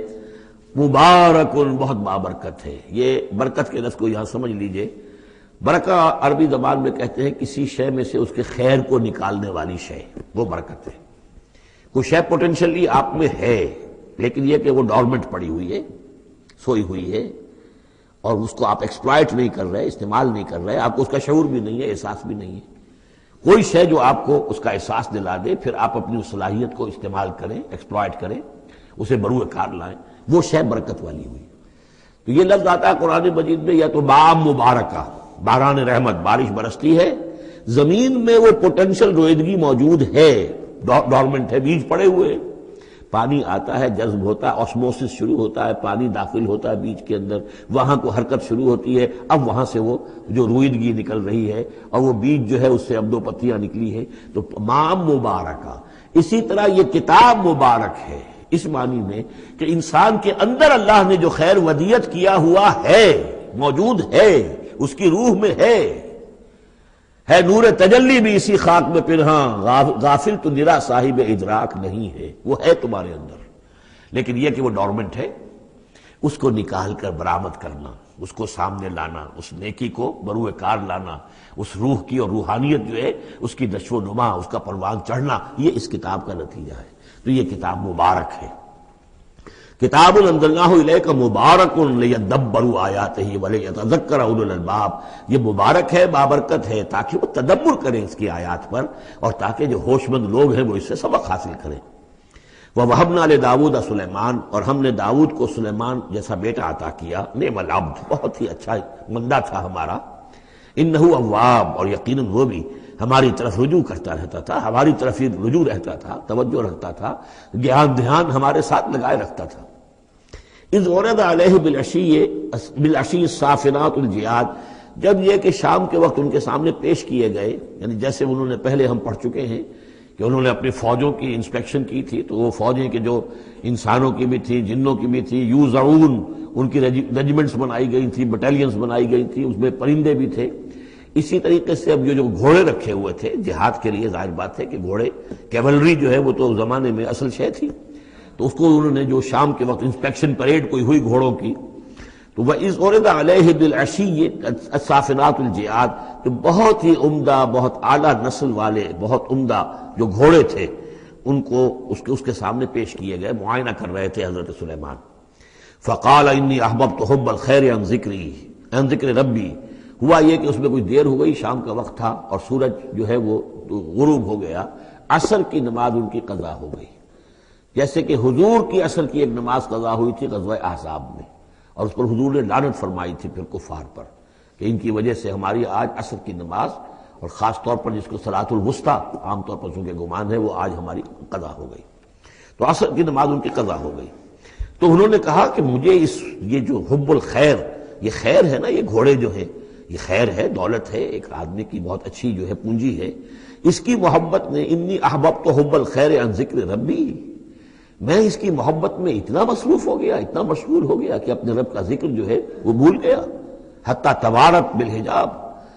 [SPEAKER 2] مبارک بہت بابرکت ہے۔ یہ برکت کے لفظ کو یہاں سمجھ لیجئے، برکہ عربی زبان میں کہتے ہیں کسی شے میں سے اس کے خیر کو نکالنے والی شے، وہ برکت ہے۔ کوئی شے پوٹینشلی آپ میں ہے لیکن یہ کہ وہ ڈورمنٹ پڑی ہوئی ہے، سوئی ہوئی ہے، اور اس کو آپ ایکسپلائٹ نہیں کر رہے، استعمال نہیں کر رہے، آپ کو اس کا شعور بھی نہیں ہے، احساس بھی نہیں ہے۔ کوئی شے جو آپ کو اس کا احساس دلا دے، پھر آپ اپنی اس صلاحیت کو استعمال کریں، ایکسپلائٹ کریں، اسے بروئے کار لائیں، وہ شے برکت والی ہوئی۔ تو یہ لفظ آتا ہے قرآن مجید میں یا تو بام مبارکہ، باران رحمت، بارش برستی ہے، زمین میں وہ پوٹینشل رویدگی موجود ہے، ڈورمنٹ ہے، بیج پڑے ہوئے ہیں، پانی آتا ہے، جذب ہوتا ہے، آسموسس شروع ہوتا ہے، پانی داخل ہوتا ہے بیج کے اندر، وہاں کو حرکت شروع ہوتی ہے، اب وہاں سے وہ جو رویدگی نکل رہی ہے اور وہ بیج جو ہے اس سے اب 2 پتیاں نکلی ہیں، تو مام مبارکہ۔ اسی طرح یہ کتاب مبارک ہے اس معنی میں کہ انسان کے اندر اللہ نے جو خیر ودیت کیا ہوا ہے، موجود ہے، اس کی روح میں ہے نور تجلی بھی اسی خاک میں پنہاں، غافل تو نرا صاحب ادراک نہیں ہے، وہ ہے تمہارے اندر، لیکن یہ کہ وہ ڈورمنٹ ہے، اس کو نکال کر برآمد کرنا، اس کو سامنے لانا، اس نیکی کو بروئے کار لانا، اس روح کی اور روحانیت جو ہے اس کی نشو و نما، اس کا پروان چڑھنا، یہ اس کتاب کا نتیجہ ہے۔ تو یہ کتاب مبارک ہے، کتاب انزلناہ الیک مبارک لیدبروا آیاتہ ولیتذکر اولو الالباب، یہ مبارک ہے، بابرکت ہے، تاکہ وہ تدبر کریں اس کی آیات پر، اور تاکہ جو ہوش مند لوگ ہیں وہ اس سے سبق حاصل کریں۔ وَوَهَبْنَا لِدَاوُودَ سلیمان، اور ہم نے داؤد کو سلیمان جیسا بیٹا عطا کیا، نعم العبد، بہت ہی اچھا بندہ تھا ہمارا، انہ اواب، اور یقیناً وہ بھی ہماری طرف رجوع کرتا رہتا تھا، ہماری طرف ہی رجوع رہتا تھا، توجہ رکھتا تھا، دھیان ہمارے ساتھ لگائے رکھتا تھا۔ اذ ورد علیہ بالعشی الصافنات الجیاد، جب یہ کہ شام کے وقت ان کے سامنے پیش کیے گئے، یعنی جیسے انہوں نے پہلے ہم پڑھ چکے ہیں کہ انہوں نے اپنی فوجوں کی انسپیکشن کی تھی، تو وہ فوجیں کہ جو انسانوں کی بھی تھی، جنوں کی بھی تھی، یوزعون، ان کی ریجیمنٹس بنائی گئی تھی، بٹالینز بنائی گئی تھی، اس میں پرندے بھی تھے۔ اسی طریقے سے اب جو گھوڑے رکھے ہوئے تھے جہاد کے لیے، ظاہر بات ہے کہ گھوڑے، کیولری جو ہے وہ تو زمانے میں اصل شے تھی، تو اس کو انہوں نے جو شام کے وقت انسپیکشن پریڈ کوئی ہوئی گھوڑوں کی، تو وَإِذْ عُرِضَ عَلَيْهِ بِالْعَشِيِّ الصَّافِنَاتُ الْجِيَادُ، جو بہت ہی عمدہ، بہت اعلیٰ نسل والے، بہت عمدہ جو گھوڑے تھے، ان کو اس کے سامنے پیش کیے گئے، معائنہ کر رہے تھے حضرت سلیمان۔ فَقَالَ إِنِّي أَحْبَبْتُ حُبَّ الْخَيْرِ عَنْ ذِكْرِ رَبِّي، ہوا یہ کہ اس میں کچھ دیر ہو گئی، شام کا وقت تھا اور سورج جو ہے وہ غروب ہو گیا، عصر کی نماز ان کی قضا ہو گئی، جیسے کہ حضور کی عصر کی ایک نماز قضا ہوئی تھی غزوہ احزاب میں، اور اس پر حضور نے لعنت فرمائی تھی پھر کفار پر کہ ان کی وجہ سے ہماری آج عصر کی نماز، اور خاص طور پر جس کو صلاۃ الوسطیٰ عام طور پر چونکہ گمان ہے، وہ آج ہماری قضا ہو گئی، تو عصر کی نماز ان کی قضا ہو گئی۔ تو انہوں نے کہا کہ مجھے یہ جو حب الخیر، یہ خیر ہے نا، یہ گھوڑے جو ہیں یہ خیر ہے، دولت ہے، ایک آدمی کی بہت اچھی جو ہے پونجی ہے، اس کی محبت نے، انی احببت حب الخیر عن ذکر ربی، میں اس کی محبت میں اتنا مصروف ہو گیا، اتنا مشغول ہو گیا کہ اپنے رب کا ذکر جو ہے وہ بھول گیا۔ حتی توارت بالحجاب،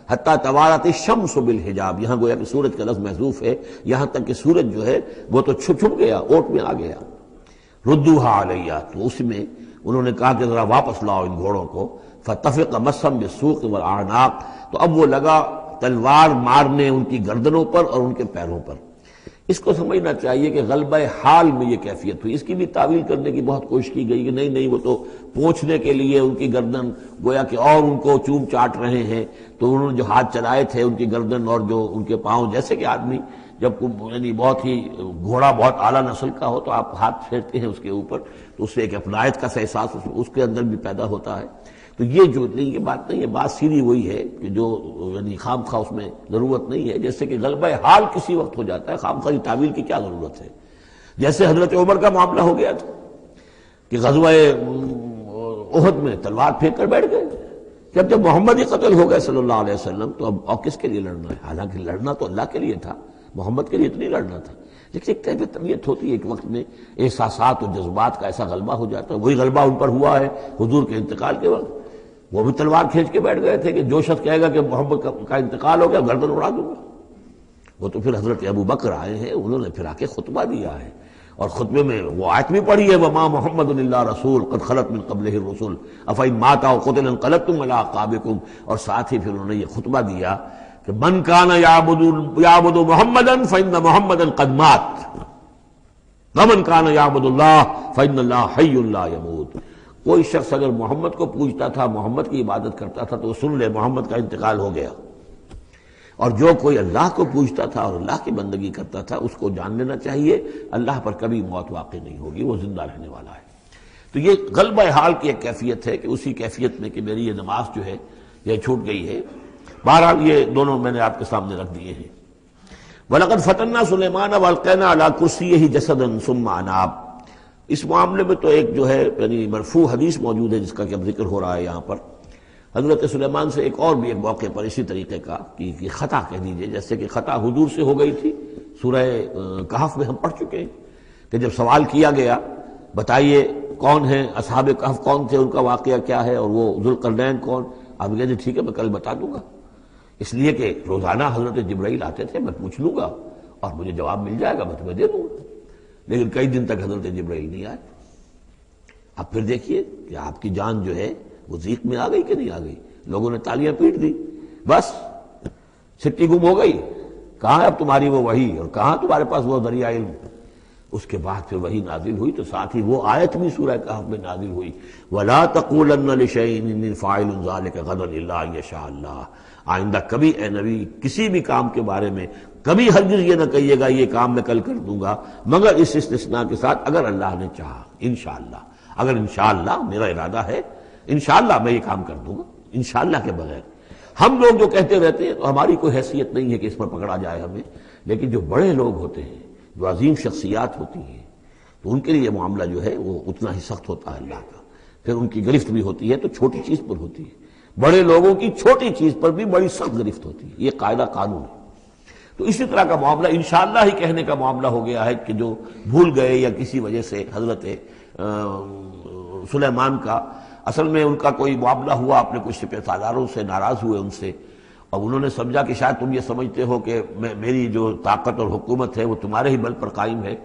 [SPEAKER 2] حتی توارت الشمس بالحجاب، یہاں گویا کہ سورج کا لفظ محذوف ہے، یہاں تک کہ سورج جو ہے وہ تو چھپ گیا، اوٹ میں آ گیا۔ ردوہا علیہ، تو اس میں انہوں نے کہا کہ ذرا واپس لاؤ ان گھوڑوں کو۔ فطفق مسم بالسوق والاعناق، تو اب وہ لگا تلوار مارنے ان کی گردنوں پر اور ان کے پیروں پر۔ اس کو سمجھنا چاہیے کہ غلبہ حال میں یہ کیفیت ہوئی، اس کی بھی تعویل کرنے کی بہت کوشش کی گئی کہ نہیں وہ تو پوچھنے کے لیے ان کی گردن گویا کہ اور ان کو چوم چاٹ رہے ہیں، تو انہوں نے جو ہاتھ چلائے تھے ان کی گردن اور جو ان کے پاؤں، جیسے کہ آدمی جب یعنی بہت ہی گھوڑا بہت اعلیٰ نسل کا ہو تو آپ ہاتھ پھیرتے ہیں اس کے اوپر، تو اس سے ایک اپنائیت کا احساس اس کے اندر بھی پیدا ہوتا ہے۔ تو یہ جو نہیں، یہ بات نہیں ہے، بات سیدھی وہی ہے کہ جو یعنی خام خواہ اس میں ضرورت نہیں ہے، جیسے کہ غلبہ حال کسی وقت ہو جاتا ہے، خام خواہ تعویل کی کیا ضرورت ہے۔ جیسے حضرت عمر کا معاملہ ہو گیا تھا کہ غزوہ احد میں تلوار پھینک کر بیٹھ گئے، جب محمد ہی قتل ہو گئے صلی اللہ علیہ وسلم، تو اب اور کس کے لیے لڑنا ہے؟ حالانکہ لڑنا تو اللہ کے لیے تھا، محمد کے لیے تو نہیں لڑنا تھا، لیکن ایک کیفیت طبیعت ہوتی ہے، ایک وقت میں احساسات اور جذبات کا ایسا غلبہ ہو جاتا ہے۔ وہی غلبہ ان پر ہوا ہے حضور کے انتقال کے وقت، وہ بھی تلوار کھینچ کے بیٹھ گئے تھے کہ جو شخص کہے گا کہ محمد کا انتقال ہو گیا گردن اڑا دوں گا۔ وہ تو پھر حضرت ابو بکر آئے ہیں، انہوں نے پھر آ کے خطبہ دیا ہے، اور خطبے میں وہ آیت بھی پڑھی ہے، وَمَا مُحَمَّدٌ إِلَّا رَسُولٌ قَدْ خَلَتْ مِن قَبْلِهِ الرُّسُلُ أَفَإِن مَاتَ أَوْ قُتِلَ انقلبتم عَلَىٰ أَعْقَابِكُمْ، اور ساتھ ہی پھر انہوں نے یہ خطبہ دیا کہ مَن كَانَ يَعْبُدُ مُحَمَّدًا فَإِنَّ مُحَمَّدًا قَدْ مَاتَ وَمَن كَانَ يَعْبُدُ اللَّهَ فَإِنَّ اللَّهَ حَيٌّ لَا يَمُوتُ۔ کوئی شخص اگر محمد کو پوجتا تھا، محمد کی عبادت کرتا تھا، تو سن لے محمد کا انتقال ہو گیا، اور جو کوئی اللہ کو پوجتا تھا اور اللہ کی بندگی کرتا تھا، اس کو جان لینا چاہیے اللہ پر کبھی موت واقع نہیں ہوگی، وہ زندہ رہنے والا ہے۔ تو یہ غلبہ حال کی ایک کیفیت ہے کہ اسی کیفیت میں کہ میری یہ نماز جو ہے یہ چھوٹ گئی ہے، بہرحال یہ دونوں میں نے آپ کے سامنے رکھ دیے ہیں۔ وَلَقَدْ فَتَنَّا سُلَيْمَانَ وَأَلْقَيْنَا عَلَىٰ كُرْسِيِّهِ جَسَدًا ثُمَّ أَنَابَ۔ اس معاملے میں تو ایک جو ہے یعنی مرفوع حدیث موجود ہے جس کا کہ اب ذکر ہو رہا ہے یہاں پر، حضرت سلیمان سے ایک اور بھی ایک موقع پر اسی طریقے کا کہ خطا کہہ دیجئے، جیسے کہ خطا حضور سے ہو گئی تھی، سورہ کہف میں ہم پڑھ چکے ہیں کہ جب سوال کیا گیا بتائیے کون ہیں اصحاب کہف، کون تھے، ان کا واقعہ کیا ہے، اور وہ ذوالقرنین کون، آپ کہتے ٹھیک ہے میں کل بتا دوں گا، اس لیے کہ روزانہ حضرت جبرائیل آتے تھے، میں پوچھ لوں گا اور مجھے جواب مل جائے گا، میں تمہیں دے دوں گا۔ لیکن کئی دن تک حضرت جبرائیل نہیں آئے۔ اب پھر دیکھیے کہ آپ کی جان جو ہے وہ ضیق میں آ گئی کہ نہیں آ گئی، لوگوں نے تالیاں پیٹ دی، بس چھٹی گم ہو گئی، کہاں ہے اب تمہاری وہ وحی، اور کہاں تمہارے پاس وہ ذریعہ علم۔ اس کے بعد پھر وحی نازل ہوئی تو ساتھ ہی وہ آیت بھی سورہ کہف میں نازل ہوئی، وَلَا تَقُولَنَّ لِشَيْءٍ إِنِّي فَاعِلٌ ذَلِكَ غَدًا إِلَّا أَن يَشَاءَ اللَّهُ۔ آئندہ کبھی اے نبی کسی بھی کام کے بارے میں کبھی ہرگز یہ نہ کہیے گا یہ کام میں کل کر دوں گا مگر اس استثناء کے ساتھ اگر اللہ نے چاہا، انشاءاللہ، اگر انشاءاللہ میرا ارادہ ہے انشاءاللہ میں یہ کام کر دوں گا، انشاءاللہ کے بغیر۔ ہم لوگ جو کہتے رہتے ہیں تو ہماری کوئی حیثیت نہیں ہے کہ اس پر پکڑا جائے ہمیں، لیکن جو بڑے لوگ ہوتے ہیں، جو عظیم شخصیات ہوتی ہیں، تو ان کے لیے یہ معاملہ جو ہے وہ اتنا ہی سخت ہوتا ہے اللہ کا، پھر ان کی گرفت بھی ہوتی ہے تو چھوٹی چیز پر ہوتی ہے، بڑے لوگوں کی چھوٹی چیز پر بھی بڑی سخت گرفت ہوتی ہے، یہ قاعدہ قانون ہے۔ تو اسی طرح کا معاملہ انشاءاللہ ہی کہنے کا معاملہ ہو گیا ہے کہ جو بھول گئے یا کسی وجہ سے حضرت سلیمان کا اصل میں ان کا کوئی معاملہ ہوا، اپنے کچھ سپہ سالاروں سے ناراض ہوئے ان سے، اور انہوں نے سمجھا کہ شاید تم یہ سمجھتے ہو کہ میری جو طاقت اور حکومت ہے وہ تمہارے ہی بل پر قائم ہے،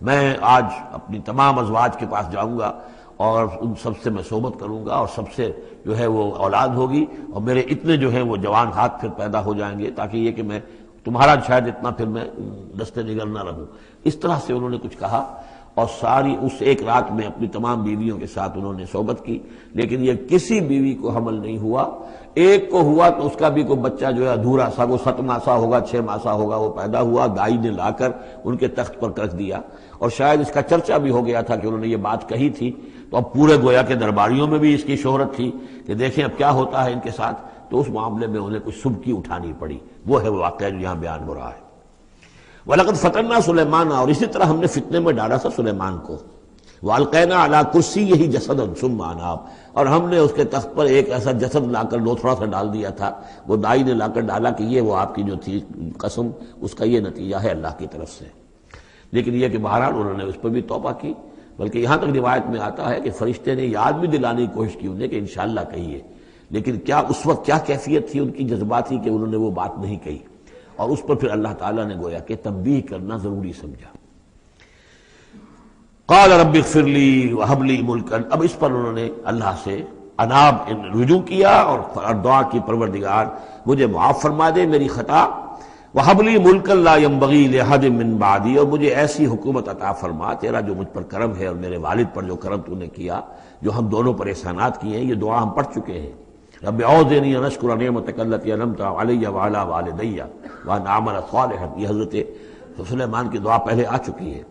[SPEAKER 2] میں آج اپنی تمام ازواج کے پاس جاؤں گا اور ان سب سے میں صحبت کروں گا اور سب سے جو ہے وہ اولاد ہوگی، اور میرے اتنے جو ہیں وہ جوان ہاتھ پھر پیدا ہو جائیں گے تاکہ یہ کہ میں تمہارا شاید اتنا پھر میں دستے نگر نہ رہوں۔ اس طرح سے انہوں نے کچھ کہا اور ساری اس ایک رات میں اپنی تمام بیویوں کے ساتھ انہوں نے صحبت کی، لیکن یہ کسی بیوی کو حمل نہیں ہوا، ایک کو ہوا تو اس کا بھی کوئی بچہ جو ہے ادھورا سا، وہ 7 ماسا ہوگا 6 ماسا ہوگا، وہ پیدا ہوا، دائی نے لا کر ان کے تخت پر رکھ دیا، اور شاید اس کا چرچا بھی ہو گیا تھا کہ انہوں نے یہ بات کہی تھی، تو اب پورے گویا کے درباریوں میں بھی اس کی شہرت تھی کہ دیکھیں اب کیا ہوتا ہے ان کے ساتھ، تو اس معاملے میں انہیں کچھ سبکی اٹھانی پڑی، وہ ہے وہ واقعہ جو یہاں بیان ہو رہا ہے۔ وَلَقَدْ فَتَنَّا سُلَيْمَانَ، اور اسی طرح ہم نے فتنے میں ڈالا تھا سلیمان کو، وَأَلْقَيْنَا عَلَىٰ كُرْسِيِّهِ جَسَدًا ثُمَّ أَنَابَ، اور ہم نے اس کے تخت پر ایک ایسا جسد لا کر لوتھڑا سا ڈال دیا تھا، وہ دائی نے لا کر ڈالا کہ یہ وہ آپ کی جو تھی قسم، اس کا یہ نتیجہ ہے اللہ کی طرف سے۔ لیکن یہ کہ بہرحال انہوں نے اس پر بھی توبہ کی، بلکہ یہاں تک روایت میں آتا ہے کہ فرشتے نے یاد بھی دلانے کی کوشش کی انہیں کہ انشاءاللہ کہیے، لیکن کیا اس وقت کیا کیفیت تھی ان کی جذباتی کہ انہوں نے وہ بات نہیں کہی، اور اس پر پھر اللہ تعالیٰ نے گویا کہ تنبیہ کرنا ضروری سمجھا۔ قال رب اغفر لی وہب لی ملکا، اب اس پر انہوں نے اللہ سے اناب رجوع کیا اور دعا کی پروردگار مجھے معاف فرما دے میری خطا، وہب لی ملکا لا ينبغی لأحد من بعدی، اور مجھے ایسی حکومت عطا فرما تیرا جو مجھ پر کرم ہے اور میرے والد پر جو کرم تو نے کیا، جو ہم دونوں پر احسانات کیے ہیں، یہ دعا ہم پڑھ چکے ہیں، رب اعوذنی ان اشکر نعمتک التی انعمت علی وعلی والدی وان اعمل صالحا، یہ حضرت سلیمان کی دعا پہلے آ چکی ہے۔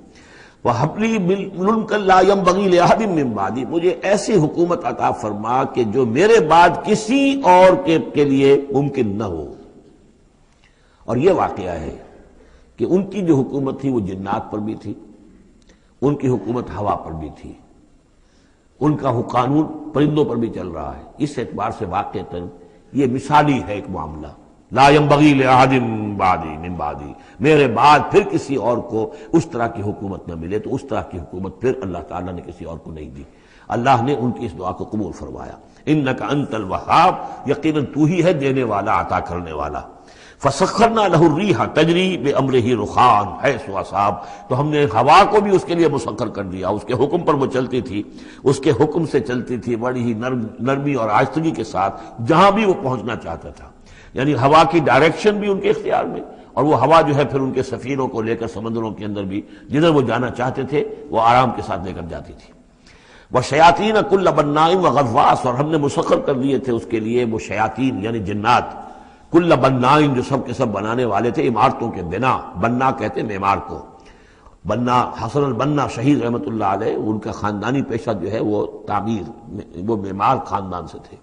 [SPEAKER 2] وَهَبْ لِي مُلْكًا لَا يَنبَغِي لِأَحَدٍ مِّن بَعْدِي، مجھے ایسی حکومت عطا فرما کہ جو میرے بعد کسی اور کے لیے ممکن نہ ہو۔ اور یہ واقعہ ہے کہ ان کی جو حکومت تھی وہ جنات پر بھی تھی، ان کی حکومت ہوا پر بھی تھی، ان کا قانون پرندوں پر بھی چل رہا ہے، اس اعتبار سے واقعتاً یہ مثالی ہے ایک معاملہ، لا ينبغی لأحد من بعدی، میرے بعد پھر کسی اور کو اس طرح کی حکومت نہ ملے، تو اس طرح کی حکومت پھر اللہ تعالیٰ نے کسی اور کو نہیں دی۔ اللہ نے ان کی اس دعا کو قبول فرمایا، انک انت الوہاب، یقیناً تو ہی ہے دینے والا عطا کرنے والا۔ فسخرنا له الریح تجری بامرہ رخاء حیث اصاب، تو ہم نے ہوا کو بھی اس کے لیے مسخر کر دیا، اس کے حکم پر وہ چلتی تھی، اس کے حکم سے چلتی تھی بڑی ہی نرمی اور آہستگی کے ساتھ جہاں بھی وہ پہنچنا چاہتا تھا، یعنی ہوا کی ڈائریکشن بھی ان کے اختیار میں، اور وہ ہوا جو ہے پھر ان کے سفینوں کو لے کر سمندروں کے اندر بھی جدھر وہ جانا چاہتے تھے وہ آرام کے ساتھ لے کر جاتی تھی۔ وشیاطین کل بناء وغواص، اور ہم نے مسخر کر دیے تھے اس کے لیے وہ شیاطین یعنی جنات، کل بناء جو سب کے سب بنانے والے تھے، عمارتوں کے بنا، بنا کہتے ہیں معمار کو، بنا حسن البنا شہید رحمۃ اللہ علیہ ان کا خاندانی پیشہ جو ہے وہ تعمیر، وہ معمار خاندان سے تھے،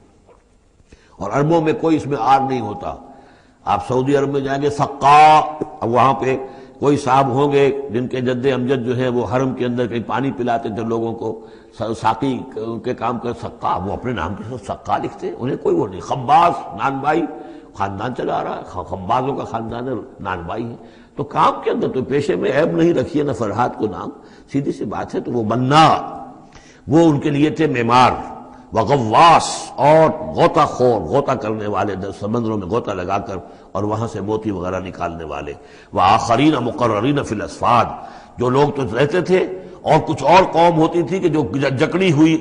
[SPEAKER 2] اور عربوں میں کوئی اس میں آر نہیں ہوتا. آپ سعودی عرب میں جائیں گے سقا، اب وہاں پہ کوئی صاحب ہوں گے جن کے جد امجد جو ہے وہ حرم کے اندر کہیں پانی پلاتے تھے لوگوں کو، ساقی کے کام کر سقا، وہ اپنے نام کے ساتھ سقا لکھتے، انہیں کوئی وہ نہیں. خباز نان بھائی خاندان چلا رہا ہے، خبازوں کا خاندان ہے، نان بھائی ہے. تو کام کے اندر تو پیشے میں عیب نہیں رکھیے نہ فرحات کو نام، سیدھی سی بات ہے. تو وہ بننا، وہ ان کے لیے تھے معمار، وغواص اور غوطہ خور، غوطہ کرنے والے، سمندروں میں غوطہ لگا کر اور وہاں سے موتی وغیرہ نکالنے والے. وآخرین مقررین فی الاسفاد، جو لوگ تو رہتے تھے، اور کچھ اور قوم ہوتی تھی کہ جو جکڑی ہوئی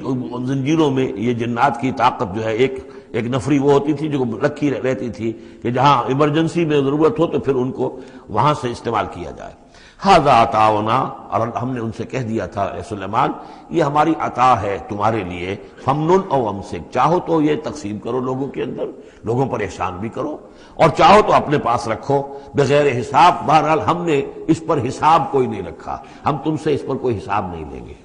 [SPEAKER 2] زنجیروں میں. یہ جنات کی طاقت جو ہے ایک نفری وہ ہوتی تھی جو رکھی رہتی تھی کہ جہاں ایمرجنسی میں ضرورت ہو تو پھر ان کو وہاں سے استعمال کیا جائے. ھذا عطاؤنا، اور ہم نے ان سے کہہ دیا تھا اے سلیمان یہ ہماری عطا ہے تمہارے لیے، فمنن او امسک، چاہو تو یہ تقسیم کرو لوگوں کے اندر، لوگوں پر احسان بھی کرو، اور چاہو تو اپنے پاس رکھو بغیر حساب. بہرحال ہم نے اس پر حساب کوئی نہیں رکھا، ہم تم سے اس پر کوئی حساب نہیں لیں گے.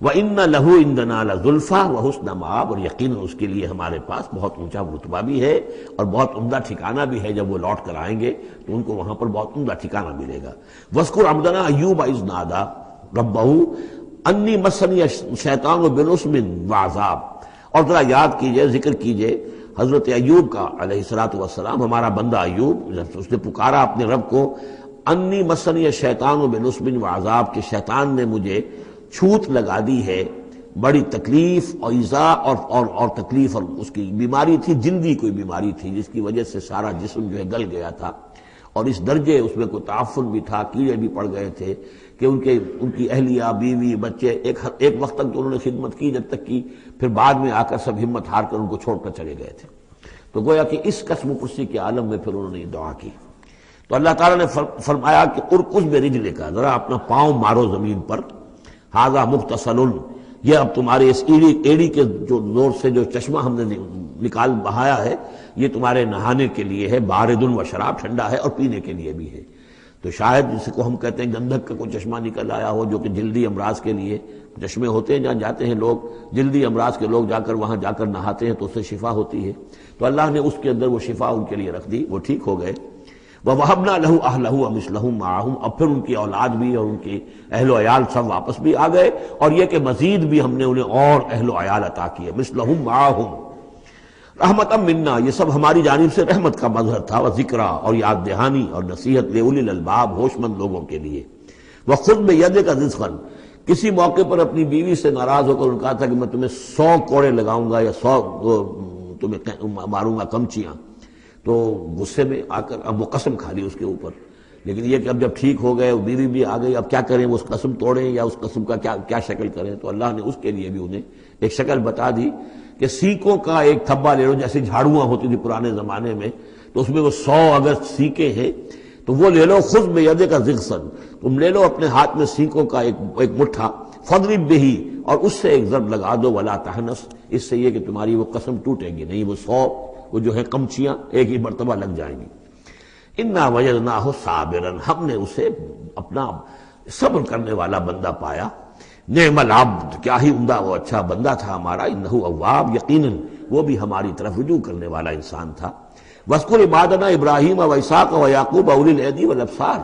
[SPEAKER 2] وَإِنَّ لَهُ عِندَنَا لَزُلْفَىٰ وَحُسْنَ مَآبٍ، اور یقیناً اس کے لیے ہمارے پاس بہت اونچا رتبہ بھی ہے اور بہت عمدہ ٹھکانہ بھی ہے. جب وہ لوٹ کر آئیں گے تو ان کو وہاں پر بہت عمدہ ٹھکانہ ملے گا. وَاذْكُرْ عَبْدَنَا أَيُّوبَ إِذْ نَادَىٰ رَبَّهُ أَنِّي مَسَّنِيَ الشَّيْطَانُ بِنُصْبٍ وَعَذَابٍ، اور ذرا یاد کیجئے، ذکر کیجئے حضرت ایوب کا علیہ الصلوۃ والسلام، ہمارا بندہ ایوب، اس نے پکارا اپنے رب کو، انی مسنی الشیطان بنصب وعذاب، کہ شیطان نے مجھے چھوت لگا دی ہے، بڑی تکلیف اور ایذا اور تکلیف، اور اس کی بیماری تھی، جلدی کوئی بیماری تھی جس کی وجہ سے سارا جسم جو ہے گل گیا تھا، اور اس درجے اس میں کوئی تعفن بھی تھا، کیڑے بھی پڑ گئے تھے کہ ان کی اہلیہ، بیوی، بچے ایک وقت تک تو انہوں نے خدمت کی جب تک کی، پھر بعد میں آ کر سب ہمت ہار کر ان کو چھوڑ کر چلے گئے تھے. تو گویا کہ اس قسم و پرسی کے عالم میں پھر انہوں نے یہ دعا کی. تو اللہ تعالیٰ نے فرمایا کہ ارکض برجلک، ذرا اپنا پاؤں مارو زمین پر، ھذا مغتسل، یہ اب تمہارے اس ایڑی کے جو زور سے جو چشمہ ہم نے نکال بہایا ہے یہ تمہارے نہانے کے لیے ہے، بارد و شراب، ٹھنڈا ہے، اور پینے کے لیے بھی ہے. تو شاید جس کو ہم کہتے ہیں گندھک کا کوئی چشمہ نکل آیا ہو، جو کہ جلدی امراض کے لیے چشمے ہوتے ہیں جہاں جاتے ہیں لوگ، جلدی امراض کے لوگ جا کر وہاں جا کر نہاتے ہیں تو اس سے شفا ہوتی ہے. تو اللہ نے اس کے اندر وہ شفا ان کے لیے رکھ دی، وہ ٹھیک ہو گئے. وَوَهَبْنَا لَهُ أَهْلَهُ وَمِثْلَهُم مَّعَهُمْ، اب پھر ان کی اولاد بھی اور ان کی اہل و عیال سب واپس بھی آ گئے، اور یہ کہ مزید بھی ہم نے انہیں اور اہل و عیال عطا کیے. مِثْلَهُم مَّعَهُمْ رحمتًا مِنَّا، یہ سب ہماری جانب سے رحمت کا مظہر تھا، وذکریٰ، اور یاد دہانی اور نصیحت، لِأُولِي الْأَلْبَاب، ہوش مند لوگوں کے لیے. وَخُذْ بِيَدِكَ رِزْقًا، کسی موقع پر اپنی بیوی سے ناراض ہو کر ان کہا تھا کہ میں تمہیں 100 کوڑے لگاؤں گا یا 100 تمہیں ماروں گا کمچیاں، تو غصے میں آ کر اب وہ قسم کھا لی اس کے اوپر. لیکن یہ کہ اب جب ٹھیک ہو گئے، بیوی بھی آ گئی، اب کیا کریں، وہ اس قسم توڑیں یا اس قسم کا کیا شکل کریں. تو اللہ نے اس کے لیے بھی انہیں ایک شکل بتا دی کہ سینکوں کا ایک تھبا لے لو، جیسے جھاڑواں ہوتی تھی پرانے زمانے میں، تو اس میں وہ 100 اگر سینکیں ہیں تو وہ لے لو. خذ بیدک ضغثا، تم لے لو اپنے ہاتھ میں سینکوں کا ایک مٹھا، فضرب بہ، اور اس سے ایک ضرب لگا دو، ولا تحنس، اس سے یہ کہ تمہاری وہ قسم ٹوٹے گی نہیں، وہ 100 وہ جو ہے کمچیاں ایک ہی مرتبہ لگ جائیں گی. انا وجدناہ صابرا، ہم نے اسے اپنا صبر کرنے والا بندہ پایا. نعم العبد، کیا ہی عمدہ وہ اچھا بندہ تھا ہمارا. انہ اواب، یقیناً وہ بھی ہماری طرف رجوع کرنے والا انسان تھا. واذکر عبادنا ابراہیم واسحاق ویعقوب اولی الایدی والابصار،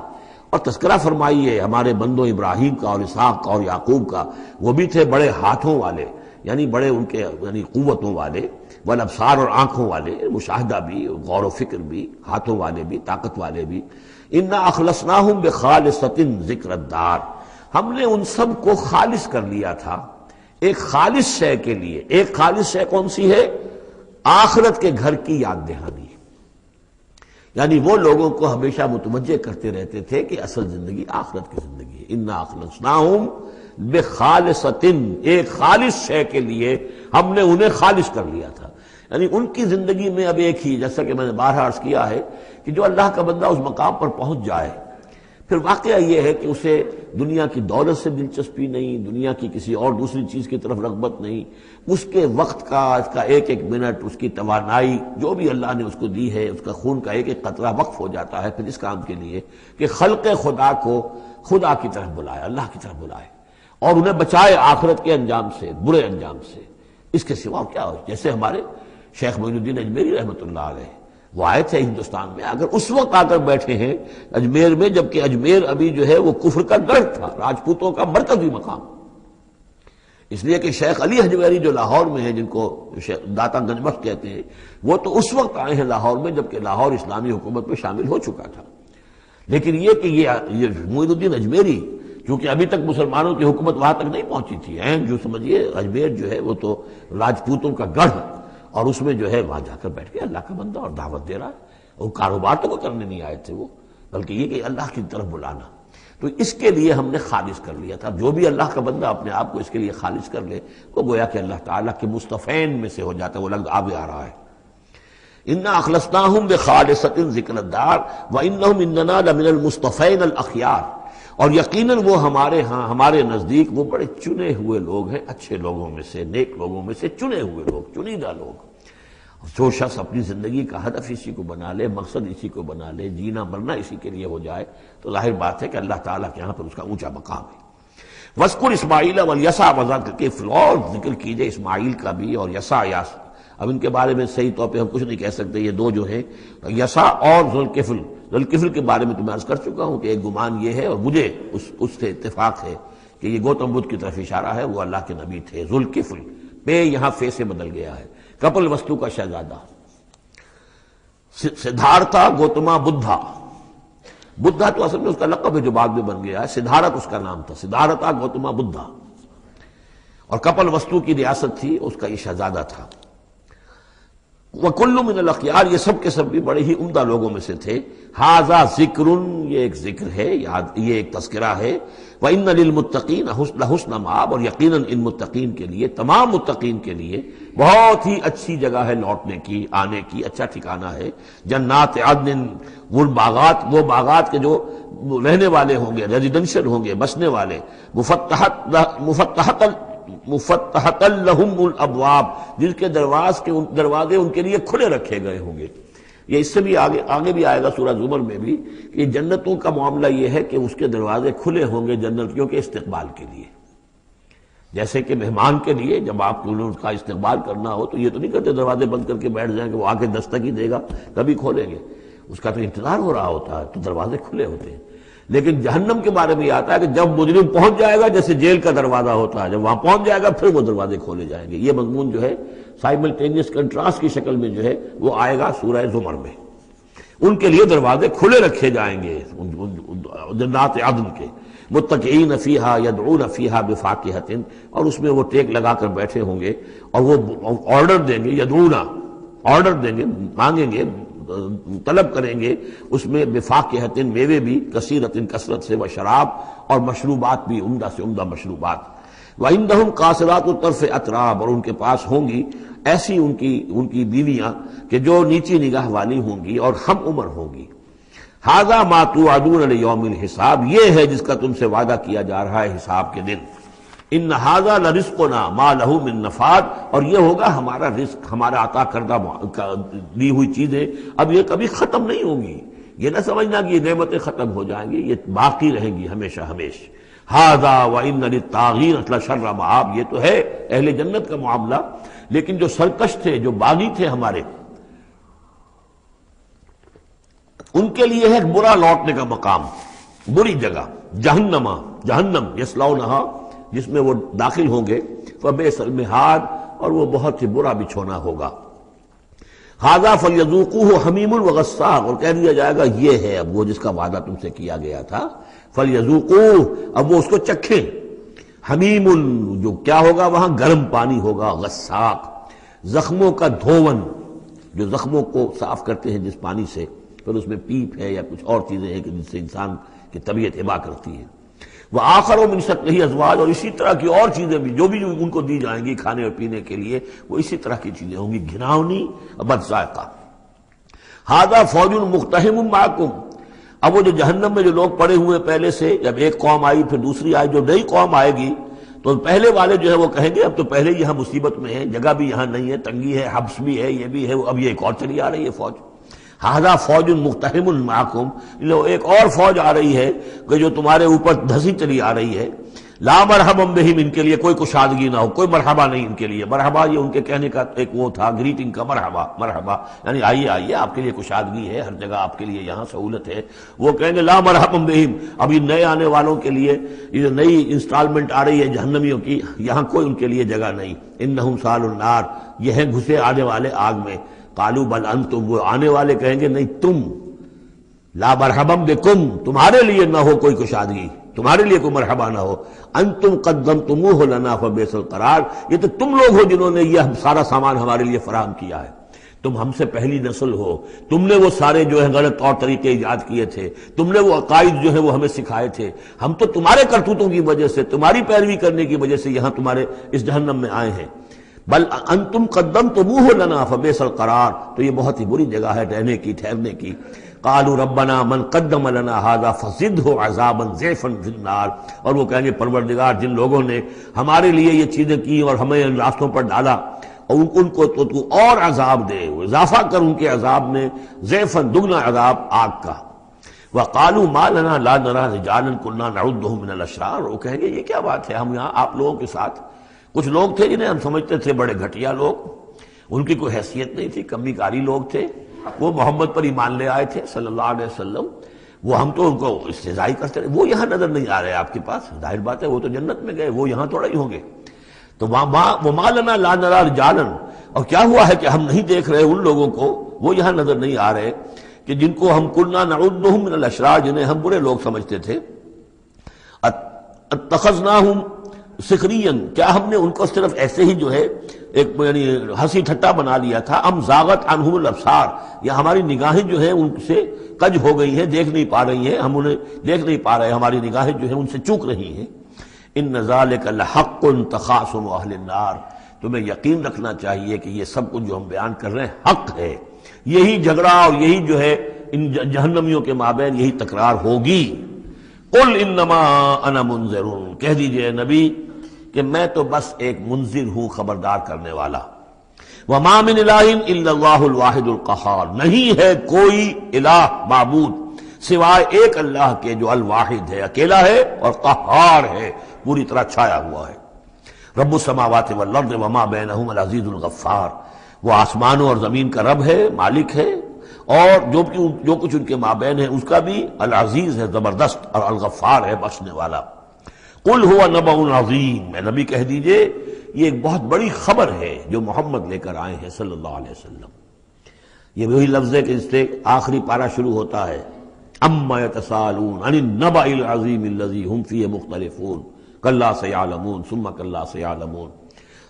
[SPEAKER 2] اور تذکرہ فرمائیے ہمارے بندوں ابراہیم کا اور اسحاق کا اور یعقوب کا، وہ بھی تھے بڑے ہاتھوں والے، یعنی بڑے ان کے یعنی قوتوں والے، والابصار، اور آنکھوں والے، مشاہدہ بھی، غور و فکر بھی، ہاتھوں والے بھی، طاقت والے بھی. انا اخلصناہم بخالصۃ ذکر الدار، ہم نے ان سب کو خالص کر لیا تھا ایک خالص شے کے لیے. ایک خالص شے کون سی ہے؟ آخرت کے گھر کی یاد دہانی. یعنی وہ لوگوں کو ہمیشہ متوجہ کرتے رہتے تھے کہ اصل زندگی آخرت کی زندگی ہے. انا اخلصناہم بخالصۃ، ایک خالص شے کے لیے ہم نے انہیں خالص کر لیا تھا. یعنی ان کی زندگی میں اب ایک ہی، جیسا کہ میں نے بارہا عرض کیا ہے کہ جو اللہ کا بندہ اس مقام پر پہنچ جائے، پھر واقعہ یہ ہے کہ اسے دنیا کی دولت سے دلچسپی نہیں، دنیا کی کسی اور دوسری چیز کی طرف رغبت نہیں. اس کے وقت کا، اس کا ایک ایک منٹ، اس کی توانائی جو بھی اللہ نے اس کو دی ہے، اس کا خون کا ایک ایک قطرہ وقف ہو جاتا ہے پھر اس کام کے لیے کہ خلق خدا کو خدا کی طرف بلائے، اللہ کی طرف بلائے، اور انہیں بچائے آخرت کے انجام سے، برے انجام سے. اس کے سوا کیا ہو؟ جیسے ہمارے شیخ معین الدین اجمیری رحمۃ اللہ علیہ وہ آئے تھے ہندوستان میں، اگر اس وقت آ کر بیٹھے ہیں اجمیر میں، جبکہ اجمیر ابھی جو ہے وہ کفر کا گڑھ تھا، راجپوتوں کا مرکزی مقام، اس لیے کہ شیخ علی حجویری جو لاہور میں ہیں، جن کو داتا گنج بخش کہتے ہیں، وہ تو اس وقت آئے ہیں لاہور میں جبکہ لاہور اسلامی حکومت میں شامل ہو چکا تھا۔ لیکن یہ کہ یہ معین الدین اجمیری، کیونکہ ابھی تک مسلمانوں کی حکومت وہاں تک نہیں پہنچی تھی، جو سمجھیے اجمیر جو ہے وہ تو راجپوتوں کا گڑھ، اور اس میں جو ہے وہاں جا کر بیٹھ کے اللہ کا بندہ اور دعوت دے رہا ہے، وہ کاروبار تو وہ کرنے نہیں آئے تھے وہ، بلکہ یہ کہ اللہ کی طرف بلانا۔ تو اس کے لیے ہم نے خالص کر لیا تھا، جو بھی اللہ کا بندہ اپنے آپ کو اس کے لیے خالص کر لے وہ گویا کہ اللہ تعالیٰ کے مصطفین میں سے ہو جاتا ہے، وہ لفظ آگے آ رہا ہے، انا اخلصناہم بخالصۃ ذکر الدار وانہم اننا لمن المصطفین الاخیار، اور یقیناً وہ ہمارے ہاں، ہمارے نزدیک وہ بڑے چنے ہوئے لوگ ہیں، اچھے لوگوں میں سے، نیک لوگوں میں سے چنے ہوئے لوگ، چنیدہ لوگ۔ جو شخص اپنی زندگی کا ہدف اسی کو بنا لے، مقصد اسی کو بنا لے، جینا مرنا اسی کے لیے ہو جائے، تو ظاہر بات ہے کہ اللہ تعالیٰ کے یہاں پر اس کا اونچا مقام ہے۔ وَاذْكُرْ إِسْمَاعِيلَ وَالْيَسَعَ وَذَا کے اور ذکر کیجئے اسماعیل کا بھی اور یسع، اب ان کے بارے میں صحیح طور پہ ہم کچھ نہیں کہہ سکتے، یہ دو جو ہیں یسع اور ذوالکفل کے بارے میں تو میں عرض کر چکا ہوں کہ ایک گمان یہ ہے، اور مجھے اس سے اتفاق ہے کہ یہ گوتم بدھ کی طرف اشارہ ہے، وہ اللہ کے نبی تھے۔ ذوالکفل پہ یہاں فے سے بدل گیا ہے، کپل وستو کا شہزادہ، سدھارتھا گوتما بدھا، بدھا تو اصل میں اس کا لقب ہے جو بعد میں بن گیا ہے، سدھارت اس کا نام تھا، سدھارتھا گوتما بدھا، اور کپل وستو کی ریاست تھی، اس کا یہ شہزادہ تھا۔ وَكُلُّ مِنَ الْأَخْيَارِ، یہ سب کے سب بھی بڑے ہی عمدہ لوگوں میں سے تھے۔ ھَذَا ذِکْرٌ، یہ ایک ذکر ہے، یہ ایک تذکرہ ہے۔ وَإِنَّ لِلْمُتَّقِينَ حُسْنَ مآب، اور یقیناً ان متقین کے لیے، تمام متقین کے لیے بہت ہی اچھی جگہ ہے لوٹنے کی، آنے کی، اچھا ٹھکانہ ہے۔ جنات عدن، وہ باغات کے جو رہنے والے ہوں گے، ریزیڈنشل ہوں گے، بسنے والے، مفتحۃ لہم الابواب، جن کے دروازے ان کے لیے کھلے رکھے گئے ہوں گے۔ یہ اس سے بھی آگے بھی آئے گا سورہ زمر میں بھی کہ جنتوں کا معاملہ یہ ہے کہ اس کے دروازے کھلے ہوں گے جنتیوں کے استقبال کے لیے، جیسے کہ مہمان کے لیے جب آپ کو ان کا استقبال کرنا ہو تو یہ تو نہیں کرتے دروازے بند کر کے بیٹھ جائیں گے، وہ آ کے دستک ہی دے گا کبھی کھولیں گے، اس کا تو انتظار ہو رہا ہوتا ہے، تو دروازے کھلے ہوتے ہیں۔ لیکن جہنم کے بارے میں یہ آتا ہے کہ جب مجرم پہنچ جائے گا، جیسے جیل کا دروازہ ہوتا ہے، جب وہاں پہنچ جائے گا پھر وہ دروازے کھولے جائیں گے۔ یہ مضمون جو ہے سائملٹینیس کنٹراسٹ کی شکل میں جو ہے وہ آئے گا سورہ زمر میں، ان کے لیے دروازے کھلے رکھے جائیں گے جنات عدن کے، متکئین فیہا یدعون فیہا بفاکہۃ، اور اس میں وہ ٹیک لگا کر بیٹھے ہوں گے اور وہ آرڈر دیں گے، یدعون آرڈر دیں گے، مانگیں گے، طلب کریں گے اس میں بفاکہۃ، میوے بھی، کثیرۃ کثرت سے، وشراب، اور مشروبات بھی، عمدہ سے عمدہ مشروبات۔ وعندہم قاصرات الطرف اتراب، اور ان کے پاس ہوں گی ایسی ان کی بیویاں کہ جو نیچی نگاہ والی ہوں گی اور ہم عمر ہوں گی۔ ھذا ما توعدون لیوم الحساب، یہ ہے جس کا تم سے وعدہ کیا جا رہا ہے حساب کے دن۔ ان ھذا لرزقنا ما لہ من نفاد، اور یہ ہوگا ہمارا رزق، ہمارا عطا کردہ دی ہوئی چیزیں اب یہ کبھی ختم نہیں ہوں گی، یہ نہ سمجھنا کہ یہ نعمتیں ختم ہو جائیں گی، یہ باقی رہیں گی ہمیشہ ہمیشہ۔ ھذا وان للطاغین لشر مآب، یہ تو ہے اہل جنت کا معاملہ، لیکن جو سرکش تھے، جو باغی تھے ہمارے، ان کے لیے ہے برا لوٹنے کا مقام، بری جگہ، جہنم یصلونھا، جس میں وہ داخل ہوں گے، فبئس المہاد، اور وہ بہت ہی برا بچھونا ہوگا۔ ھذا فلیذوقوہ حمیم وغساق، اور کہہ دیا جائے گا یہ ہے اب وہ جس کا وعدہ تم سے کیا گیا تھا، فلیذوقوہ، اب وہ اس کو چکھیں، حمیم، جو کیا ہوگا وہاں گرم پانی ہوگا، غساق، زخموں کا دھون، جو زخموں کو صاف کرتے ہیں جس پانی سے، پھر اس میں پیپ ہے یا کچھ اور چیزیں ہیں کہ جن سے انسان کی طبیعت ابا کرتی ہے۔ وآخر من شکلہ ازواج، اور اسی طرح کی اور چیزیں بھی جو ان کو دی جائیں گی کھانے اور پینے کے لیے، وہ اسی طرح کی چیزیں ہوں گی، گھناؤنی بد ذائقہ۔ ھذا فوج مقتحم معکم، اب وہ جو جہنم میں جو لوگ پڑے ہوئے پہلے سے، جب ایک قوم آئی پھر دوسری آئی، جو نئی قوم آئے گی تو پہلے والے جو ہے وہ کہیں گے اب تو پہلے یہاں مصیبت میں ہیں، جگہ بھی یہاں نہیں ہے، تنگی ہے، حبس بھی ہے، یہ بھی ہے، اب یہ ایک اور چلی آ رہی ہے فوج۔ ھذا فوج مقتحم معکم، ایک اور فوج آ رہی ہے کہ جو تمہارے اوپر دھسی چلی آ رہی ہے۔ لا مرحبا بہم، ان کے لیے کوئی کشادگی نہ ہو، کوئی مرحبا نہیں ان کے لیے. مرحبا یہ ان کے کہنے کا ایک وہ تھا، گریٹنگ کا مرحبا، مرحبا یعنی آئیے آئیے، آپ کے لیے کشادگی ہے، ہر جگہ آپ کے لیے یہاں سہولت ہے. وہ کہیں گے لا مرحبا بہم، اب یہ نئے آنے والوں کے لیے یہ نئی انسٹالمنٹ آ رہی ہے جہنمیوں کی، یہاں کوئی ان کے لیے جگہ نہیں. انہم صالوا النار، یہ ہیں گھسے آنے والے آگ میں. قالوا بل انتم، وہ آنے والے کہیں گے نہیں تم، لا مرحبا بکم، تمہارے لیے نہ ہو کوئی کشادگی، تمہارے لیے کوئی مرحبا نہ ہو. انتم قدمتموہ لنا فبئس القرار، یہ تو تم لوگ ہو جنہوں نے یہ سارا سامان ہمارے لیے فراہم کیا ہے. تم ہم سے پہلی نسل ہو، تم نے وہ سارے جو ہے غلط طور طریقے ایجاد کیے تھے، تم نے وہ عقائد جو ہے وہ ہمیں سکھائے تھے. ہم تو تمہارے کرتوتوں کی وجہ سے، تمہاری پیروی کرنے کی وجہ سے یہاں تمہارے اس جہنم میں آئے ہیں. بل انتم قدمتموہ لنا فبئس القرار، تو یہ بہت ہی بری جگہ ہے رہنے کی، ٹھہرنے کی. قالوا ربنا من قدم لنا هذا فزده عذابا ضعفا في النار، اور وہ کہیں گے پروردگار جن لوگوں نے ہمارے لیے یہ چیزیں کی اور ہمیں ان راستوں پر ڈالا، اور ان کو تو اور عذاب دے، اضافہ کر ان کے عذاب میں، ضعفا دگنا عذاب آگ کا. وقالوا ما لنا لا نرى رجالا كنا نعدهم من الاشرار، وہ کہیں گے یہ کیا بات ہے، ہم یہاں آپ لوگوں کے ساتھ کچھ لوگ تھے جنہیں ہم سمجھتے تھے بڑے گھٹیا لوگ، ان کی کوئی حیثیت نہیں تھی، کمی کاری لوگ تھے، وہ محمد پر ایمان لے آئے تھے صلی اللہ علیہ وسلم، وہ ہم تو ان کو استہزائی کرتے رہے. وہ یہاں نظر نہیں آ رہے آپ کے پاس، ظاہر بات ہے وہ تو جنت میں گئے، وہ یہاں تھوڑا ہی ہوں گے. تو وما لنا لا نرى رجالا، اور کیا ہوا ہے کہ ہم نہیں دیکھ رہے ان لوگوں کو، وہ یہاں نظر نہیں آ رہے کہ جن کو ہم کنا نعدهم من الاشرار، جنہیں ہم برے لوگ سمجھتے تھے. اتخذناہم سخریا، کیا ہم نے ان کو صرف ایسے ہی جو ہے ایک یعنی ہنسی ٹھٹا بنا لیا تھا. ام زاغت عنہم الابصار، یا ہماری نگاہیں جو ہیں ان سے کج ہو گئی ہیں، دیکھ نہیں پا رہی ہیں، ہم انہیں دیکھ نہیں پا رہے، ہماری نگاہیں جو ہیں ان سے چوک رہی ہیں. ان ذالک لحق تخاصم اہل النار، تمہیں یقین رکھنا چاہیے کہ یہ سب کچھ جو ہم بیان کر رہے ہیں حق ہے. یہی جھگڑا اور یہی جو ہے ان جہنمیوں کے مابین یہی تکرار ہوگی. قل انما انا منذر، کہہ دیجئے نبی کہ میں تو بس ایک منذر ہوں، خبردار کرنے والا. وما من الہ الا اللہ الواحد القہار، نہیں ہے کوئی الہ معبود سوائے ایک اللہ کے جو الواحد ہے، اکیلا ہے اور قہار ہے، پوری طرح چھایا ہوا ہے. رب السماوات والارض وما بینہما العزیز الغفار، وہ آسمانوں اور زمین کا رب ہے، مالک ہے، اور جو کچھ ان کے مابین ہے اس کا بھی العزیز ہے، زبردست، اور الغفار ہے، بخشنے والا. قل هو نبأ عظیم، میں نبی کہہ دیجئے یہ ایک بہت بڑی خبر ہے جو محمد لے کر آئے ہیں صلی اللہ علیہ وسلم. یہ وہی لفظ ہے کہ اس سے آخری پارہ شروع ہوتا ہے، اما یتساءلون عن النبأ العظیم الذی هم فیہ مختلفون کلا سیعلمون ثم کلا سیعلمون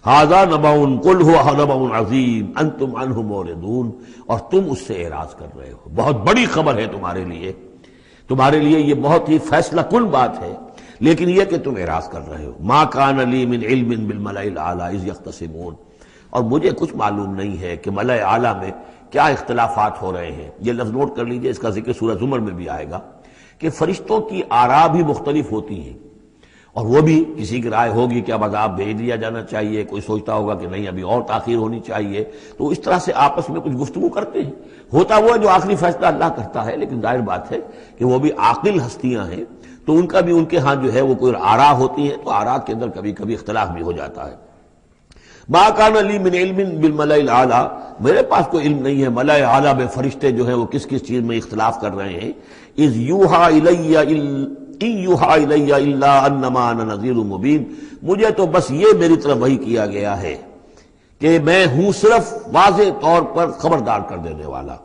[SPEAKER 2] ھذا نبأ قل هو نبأ عظیم انتم عنہ معرضون، اور تم اس سے اعراض کر رہے ہو. بہت بڑی خبر ہے تمہارے لیے یہ بہت ہی فیصلہ کن بات ہے، لیکن یہ کہ تم اعراض کر رہے ہو. ما کان لی من علم بالملأ الاعلی اذ یختصمون، اور مجھے کچھ معلوم نہیں ہے کہ ملأ اعلیٰ میں کیا اختلافات ہو رہے ہیں. یہ لفظ نوٹ کر لیجئے، اس کا ذکر سورہ زمر میں بھی آئے گا کہ فرشتوں کی آراء بھی مختلف ہوتی ہیں، اور وہ بھی کسی کی رائے ہوگی کہ اب عذاب بھیج دیا جانا چاہیے، کوئی سوچتا ہوگا کہ نہیں ابھی اور تاخیر ہونی چاہیے. تو اس طرح سے آپس میں کچھ گفتگو کرتے ہیں. ہوتا وہ ہے جو آخری فیصلہ اللہ کرتا ہے، لیکن ظاہر بات ہے کہ وہ بھی عاقل ہستیاں ہیں، تو ان کا بھی ان کے ہاں جو ہے وہ کوئی آراء ہوتی ہے، تو آراء کے اندر کبھی کبھی اختلاف بھی ہو جاتا ہے. ما کان لی من علم بالملأ الاعلی، میرے پاس کوئی علم نہیں ہے ملأ اعلیٰ میں فرشتے جو ہیں وہ کس کس چیز میں اختلاف کر رہے ہیں. اذ یوحا الی ان یوحا الی الا انما انا نذیر مبین، مجھے تو بس یہ میری طرف وحی کیا گیا ہے کہ میں ہوں صرف واضح طور پر خبردار کر دینے والا.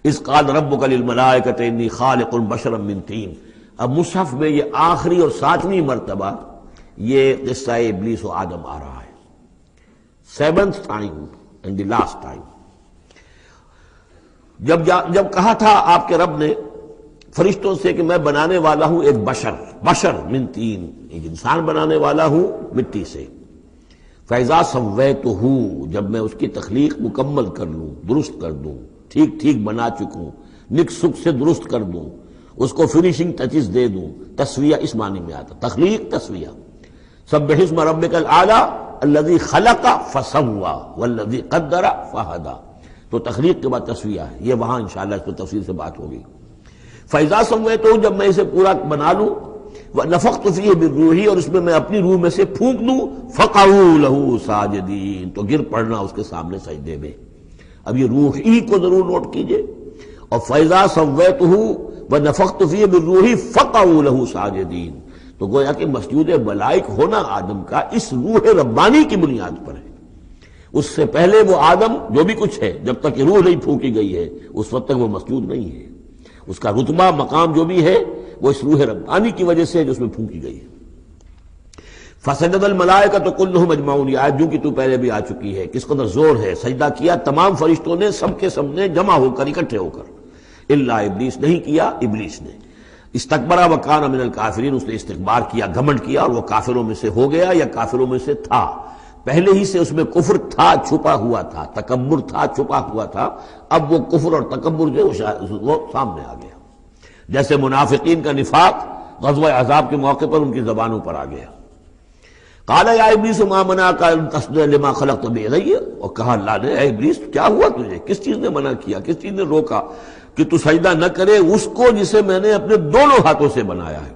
[SPEAKER 2] اذ قال ربک للملائکۃ انی خالق بشرا من طین، اب مصحف میں یہ آخری اور 7ویں مرتبہ یہ قصہ ابلیس و آدم آ رہا ہے، 7th time and the last time. جب کہا تھا آپ کے رب نے فرشتوں سے کہ میں بنانے والا ہوں ایک بشر من طین، ایک انسان بنانے والا ہوں مٹی سے. فَإِذَا سَوَّيْتُهُ، جب میں اس کی تخلیق مکمل کر لوں، درست کر دوں، ٹھیک بنا چکوں، نک سک سے درست کر دوں، اس کو فنیشنگ ٹچز دے دوں. تسویہ اس معنی میں آتا، تخلیق تسویہ. سبح اسم ربک الاعلی الذی خلق فسوی والذی قدر فہدی، تو تخلیق کے بعد تسویہ ہے. یہ وہاں انشاءاللہ اس پر تفصیل سے بات ہوگی. فَإِذَا سَوَّيْتُهُ، جب میں اسے پورا بنا لوں، وَنَفَخْتُ فِيهِ مِن رُوحِي، اور اس میں میں اپنی روح میں سے پھونک دوں، فَقَعُوا لَهُ سَاجِدِينَ، تو گر پڑنا اس کے سامنے سجدے میں۔ اب یہ روح ہی کو ضرور نوٹ کیجئے، اور فَإِذَا سَوَّيْتُهُ وَنَفَخْتُ فِيهِ مِن رُوحِي فَقَعُوا لَهُ سَاجِدِينَ، تو گویا کہ مسجود ملائک ہونا آدم کا اس روح ربانی کی بنیاد پر ہے۔ اس سے پہلے وہ آدم جو بھی کچھ ہے، جب تک یہ روح نہیں پھونکی گئی ہے اس وقت تک وہ مسجود نہیں ہے۔ اس کا رتبہ مقام جو بھی ہے وہ اس روح ربانی کی وجہ سے جو اس میں پھونکی گئی ہے۔ فسجد الملائکۃ کلھم اجمعون، یہ آیت جو کہ تو پہلے بھی آ چکی ہے، کس قدر زور ہے، سجدہ کیا تمام فرشتوں نے، سب کے سب نے جمع ہو کر، اکٹھے ہو کر، الا ابلیس، نہیں کیا ابلیس نے۔ استکبر وکان من الکافرین، اس نے استکبار کیا، گھمنڈ کیا، اور وہ کافروں میں سے ہو گیا یا کافروں میں سے تھا، پہلے ہی سے اس میں کفر تھا، چھپا ہوا تھا، تکبر تھا، چھپا ہوا تھا، اب وہ کفر اور تکبر جو وہ سامنے آ گیا، جیسے منافقین کا نفاق غزوہ احزاب کے موقع پر ان کی زبانوں پر آ گیا۔ قال یا ابلیس ما منعک ان تسجد لما خلقت بیدی، اور کہا اللہ نے، اے ابلیس کیا ہوا تجھے، کس چیز نے منع کیا، کس چیز نے روکا کہ تو سجدہ نہ کرے اس کو جسے میں نے اپنے دونوں ہاتھوں سے بنایا ہے۔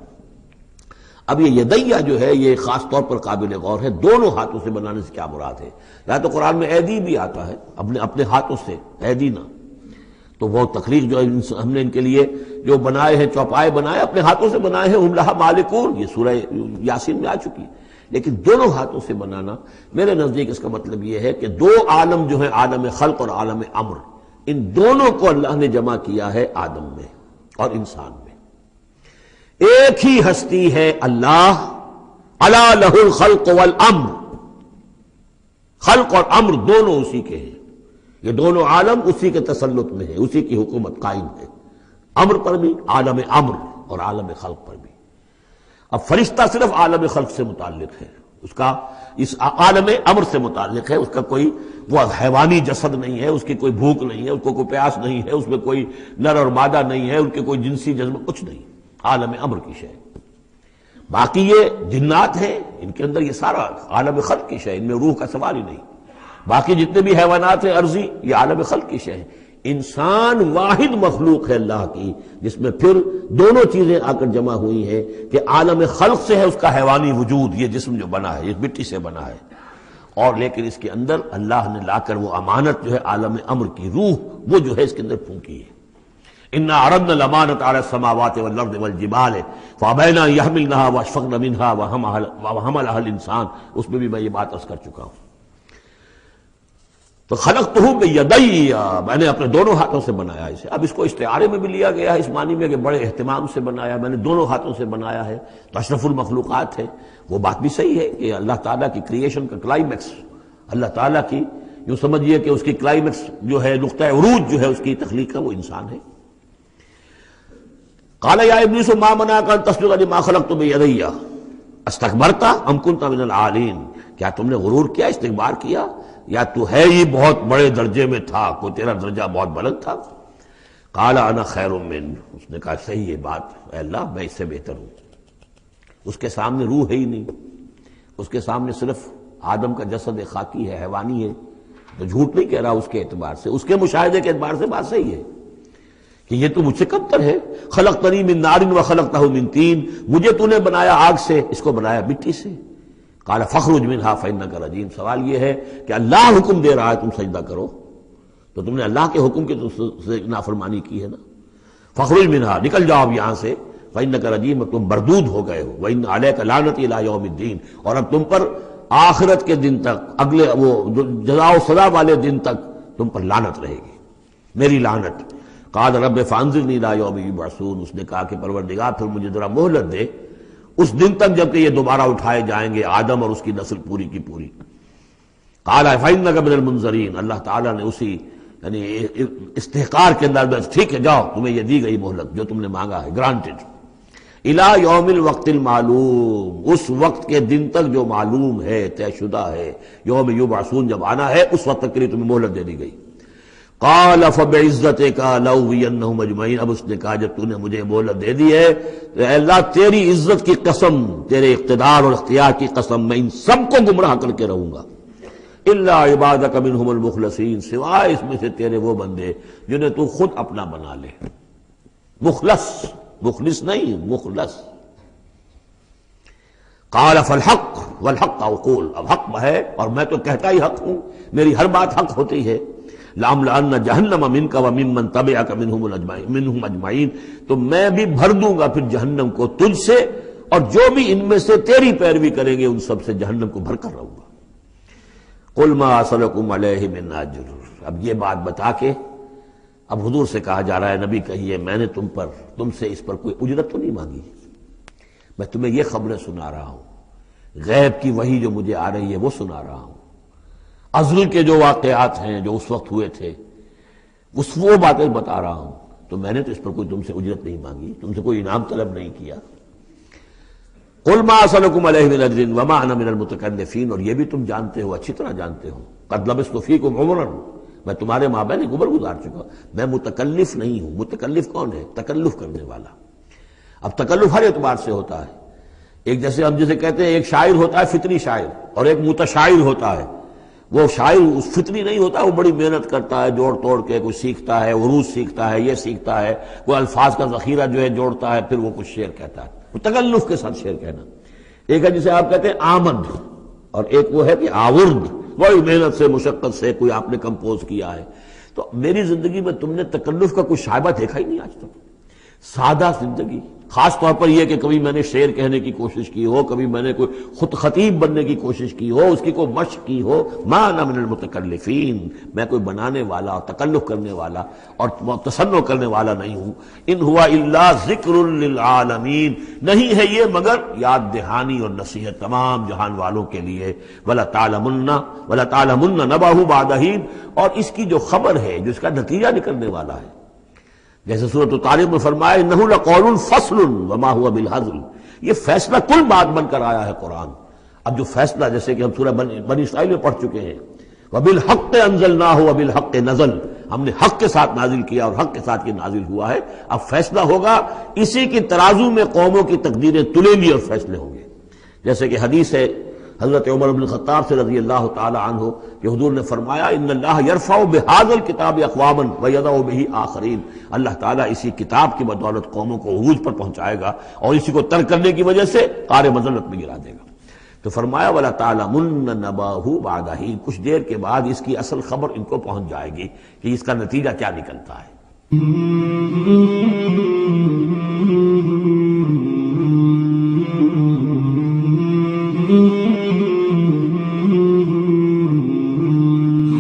[SPEAKER 2] اب یہ یدیہ جو ہے یہ خاص طور پر قابل غور ہے، دونوں ہاتھوں سے بنانے سے کیا مراد ہے؟ یا تو قرآن میں ایدی بھی آتا ہے، اپنے ہاتھوں سے، ایدی نہ، تو وہ تخلیق جو ہم نے ان کے لیے جو بنائے ہیں، چوپائے بنائے، اپنے ہاتھوں سے بنائے ہیں، ہم لہا مالکون، یہ سورہ یاسین میں آ چکی ہے۔ لیکن دونوں ہاتھوں سے بنانا میرے نزدیک اس کا مطلب یہ ہے کہ دو عالم جو ہیں، عالم خلق اور عالم امر، ان دونوں کو اللہ نے جمع کیا ہے آدم میں اور انسان میں۔ ایک ہی ہستی ہے اللہ، الا لہ الخلق والامر، خلق اور امر دونوں اسی کے ہیں، یہ دونوں عالم اسی کے تسلط میں ہے، اسی کی حکومت قائم ہے، امر پر بھی، عالم امر اور عالم خلق پر بھی۔ اب فرشتہ صرف عالم خلق سے متعلق ہے، اس کا اس عالم امر سے متعلق ہے، اس کا کوئی وہ حیوانی جسد نہیں ہے، اس کی کوئی بھوک نہیں ہے، اس کو کوئی پیاس نہیں ہے، اس میں کوئی نر اور مادہ نہیں ہے، ان کے کوئی جنسی جذبہ کچھ نہیں، عالم امر کی شے۔ باقی یہ جنات ہیں، ان کے اندر یہ سارا عالم خلق کی شے، ان میں روح کا سوال ہی نہیں۔ باقی جتنے بھی حیوانات ہیں ارضی، یہ عالم خلق کی شے ہے۔ انسان واحد مخلوق ہے اللہ کی، جس میں پھر دونوں چیزیں آ کر جمع ہوئی ہیں کہ عالم خلق سے ہے اس کا حیوانی وجود، یہ جسم جو بنا ہے، یہ مٹی سے بنا ہے، اور لیکن اس کے اندر اللہ نے لا کر وہ امانت جو ہے عالم امر کی روح، وہ جو ہے اس کے اندر پھونکی ہے۔ انا عرضنا الامانۃ علی السماوات والارض والجبال فابین ان یحملنها واشفقن منها وحملها الانسان، اس میں بھی میں یہ بات عرض کر چکا ہوں۔ تو خلقتہ بیدی، میں نے اپنے دونوں ہاتھوں سے بنایا اسے۔ اب اس کو استعارے میں بھی لیا گیا ہے، اس معنی میں کہ بڑے اہتمام سے بنایا، میں نے دونوں ہاتھوں سے بنایا ہے، تو اشرف المخلوقات ہے۔ وہ بات بھی صحیح ہے کہ اللہ تعالیٰ کی کریشن کا کلائمیکس، اللہ تعالیٰ کی یوں سمجھیے کہ اس کی کلائمیکس جو ہے، نقطہ عروج جو ہے اس کی تخلیق کا، وہ انسان ہے۔ قال یا ابلیس ما منعک ان تسجد لما خلقت بیدی استکبرت ام کنت من العالین، کیا تم نے غرور کیا، استکبار کیا، یا تو ہے ہی بہت بڑے درجے میں تھا، کوئی تیرا درجہ بہت بلند تھا؟ قال انا خیر من، اس نے کہا صحیح ہے بات، اے اللہ میں اس سے بہتر ہوں۔ اس کے سامنے روح ہے ہی نہیں، اس کے سامنے صرف آدم کا جسد خاکی ہے، حیوانی ہے، تو جھوٹ نہیں کہہ رہا اس کے اعتبار سے، اس کے مشاہدے کے اعتبار سے بات صحیح ہے کہ یہ تو مجھ سے کمتر ہے۔ خلقتنی من نار وخلقتہ من طین، مجھے تو نے بنایا آگ سے، اس کو بنایا مٹی سے۔ قال فاخرج منها فانک رجیم، سوال یہ ہے کہ اللہ حکم دے رہا ہے تم سجدہ کرو، تو تم نے اللہ کے حکم کی تو نافرمانی کی ہے نا۔ فاخرج منها، نکل جاؤ اب یہاں سے، فانک رجیم، تم مردود ہو گئے ہو، وان علیک لعنتی الی یوم الدین، اور اب تم پر آخرت کے دن تک، اگلے وہ جزا و سزا والے دن تک تم پر لعنت رہے گی، میری لعنت۔ قال رب فانظرنی الی یوم یبعثون، اس نے کہا کہ پروردگار پھر مجھے ذرا مہلت دے اس دن تک جب کہ یہ دوبارہ اٹھائے جائیں گے، آدم اور اس کی نسل پوری کی پوری۔ قال فإنک من المنظرین، اللہ تعالیٰ نے اسی یعنی استحقار کے اندر، ٹھیک ہے جاؤ، تمہیں یہ دی گئی مہلت جو تم نے مانگا ہے، گرانٹڈ۔ الی یوم الوقت المعلوم، اس وقت کے دن تک جو معلوم ہے، طے شدہ ہے، یوم یبعثون جب آنا ہے، اس وقت تک کے لیے تمہیں مہلت دے دی گئی۔ قال فبعزتک لأغوینہم اجمعین، اب اس نے کہا جب تو نے مجھے مہلت دے دی ہے تو اے اللہ تیری عزت کی قسم، تیرے اقتدار اور اختیار کی قسم، میں ان سب کو گمراہ کر کے رہوں گا۔ الا عبادک منہم المخلصین، سوائے اس میں سے تیرے وہ بندے جنہیں تو خود اپنا بنا لے۔ مخلص، مخلص نہیں، مخلص، قال فالحق والحق اقول، اب حق ہے اور میں تو کہتا ہی حق ہوں، میری ہر بات حق ہوتی ہے۔ لَأَمْلَأَنَّ جَهَنَّمَ مِنْكَ وَمِمَّنْ تَبِعَكَ مِنْهُمْ أَجْمَعِينَ، تو میں بھی بھر دوں گا پھر جہنم کو تجھ سے اور جو بھی ان میں سے تیری پیروی کریں گے ان سب سے جہنم کو بھر کر رہوں گا۔ قُلْ مَا أَسْأَلُكُمْ عَلَيْهِ مِنْ أَجْرٍ، اب یہ بات بتا کے اب حضور سے کہا جا رہا ہے نبی کہیے میں نے تم سے اس پر کوئی اجرت تو نہیں مانگی، میں تمہیں یہ خبریں سنا رہا ہوں، غیب کی وحی جو مجھے آ رہی ہے وہ سنا رہا ہوں، ازل کے جو واقعات ہیں جو اس وقت ہوئے تھے وہ باتیں بتا رہا ہوں، تو میں نے تو اس پر کوئی تم سے اجرت نہیں مانگی، تم سے کوئی انعام طلب نہیں کیا۔ قُلْ مَا أَسْأَلُكُمْ عَلَيْهِ مِنْ أَجْرٍ وَمَا أَنَا مِنَ الْمُتَكَلِّفِينَ، اور یہ بھی تم جانتے ہو، اچھی طرح جانتے ہو، قَدْ لَبِثْتُ فِيكُمْ عُمْرًا، میں تمہارے مابین ایک عمر گزار چکا، میں متکلف نہیں ہوں۔ متکلف کون ہے؟ تکلف کرنے والا۔ اب تکلف ہر اعتبار سے ہوتا ہے، ایک جیسے ہم جسے کہتے ہیں ایک شاعر ہوتا ہے فطری شاعر اور ایک متشاعر ہوتا ہے۔ وہ شاعر فطری نہیں ہوتا، وہ بڑی محنت کرتا ہے، جوڑ توڑ کے کچھ سیکھتا ہے، عروض سیکھتا ہے، یہ سیکھتا ہے، کوئی الفاظ کا ذخیرہ جو ہے جوڑتا ہے، پھر وہ کچھ شعر کہتا ہے، وہ تکلف کے ساتھ شعر کہنا۔ ایک ہے جسے آپ کہتے ہیں آمد اور ایک وہ ہے کہ آورد، بڑی محنت سے مشقت سے کوئی آپ نے کمپوز کیا ہے۔ تو میری زندگی میں تم نے تکلف کا کوئی شائبہ دیکھا ہی نہیں آج تک، سادہ زندگی۔ خاص طور پر یہ کہ کبھی میں نے شعر کہنے کی کوشش کی ہو، کبھی میں نے کوئی خود خطیب بننے کی کوشش کی ہو، اس کی کوئی مشق کی ہو، ما انا من المتکلفین، میں کوئی بنانے والا اور تکلف کرنے والا اور تصنع کرنے والا نہیں ہوں۔ ان ہوا الا ذکر للعالمین، نہیں ہے یہ مگر یاد دہانی اور نصیحت تمام جہان والوں کے لیے۔ وَلَتَعْلَمُنَّ نَبَأَهُ بَعْدَ حِینٍ، اور اس کی جو خبر ہے، جو اس کا نتیجہ نکلنے والا ہے، جیسے سورۃ الطارق میں فرمایا انہ لقول فصل وما هو بالهزل، یہ فیصلہ کل بات بن کر آیا ہے قرآن۔ اب جو فیصلہ، جیسے کہ ہم سورہ بنی اسرائیل میں پڑھ چکے ہیں، وبالحق انزلناہ وبالحق نزل، ہم نے حق کے ساتھ نازل کیا اور حق کے ساتھ یہ نازل ہوا ہے۔ اب فیصلہ ہوگا، اسی کی ترازو میں قوموں کی تقدیریں تلیں گی اور فیصلے ہوں گے۔ جیسے کہ حدیث ہے حضرت عمر بن الخطاب سے رضی اللہ تعالی عنہ کہ حضور نے فرمایا ان اللہ یرفع بہذا الکتاب اقواما ویضع بہ آخرین، اللہ تعالیٰ اسی کتاب کی بدولت قوموں کو عروج پر پہنچائے گا اور اسی کو ترک کرنے کی وجہ سے قعر مذلت میں گرا دے گا۔ تو فرمایا ولا تعلمن نبأہ بعد حین، کچھ دیر کے بعد اس کی اصل خبر ان کو پہنچ جائے گی کہ اس کا نتیجہ کیا نکلتا ہے۔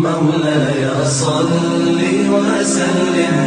[SPEAKER 1] مولاي صل وسلم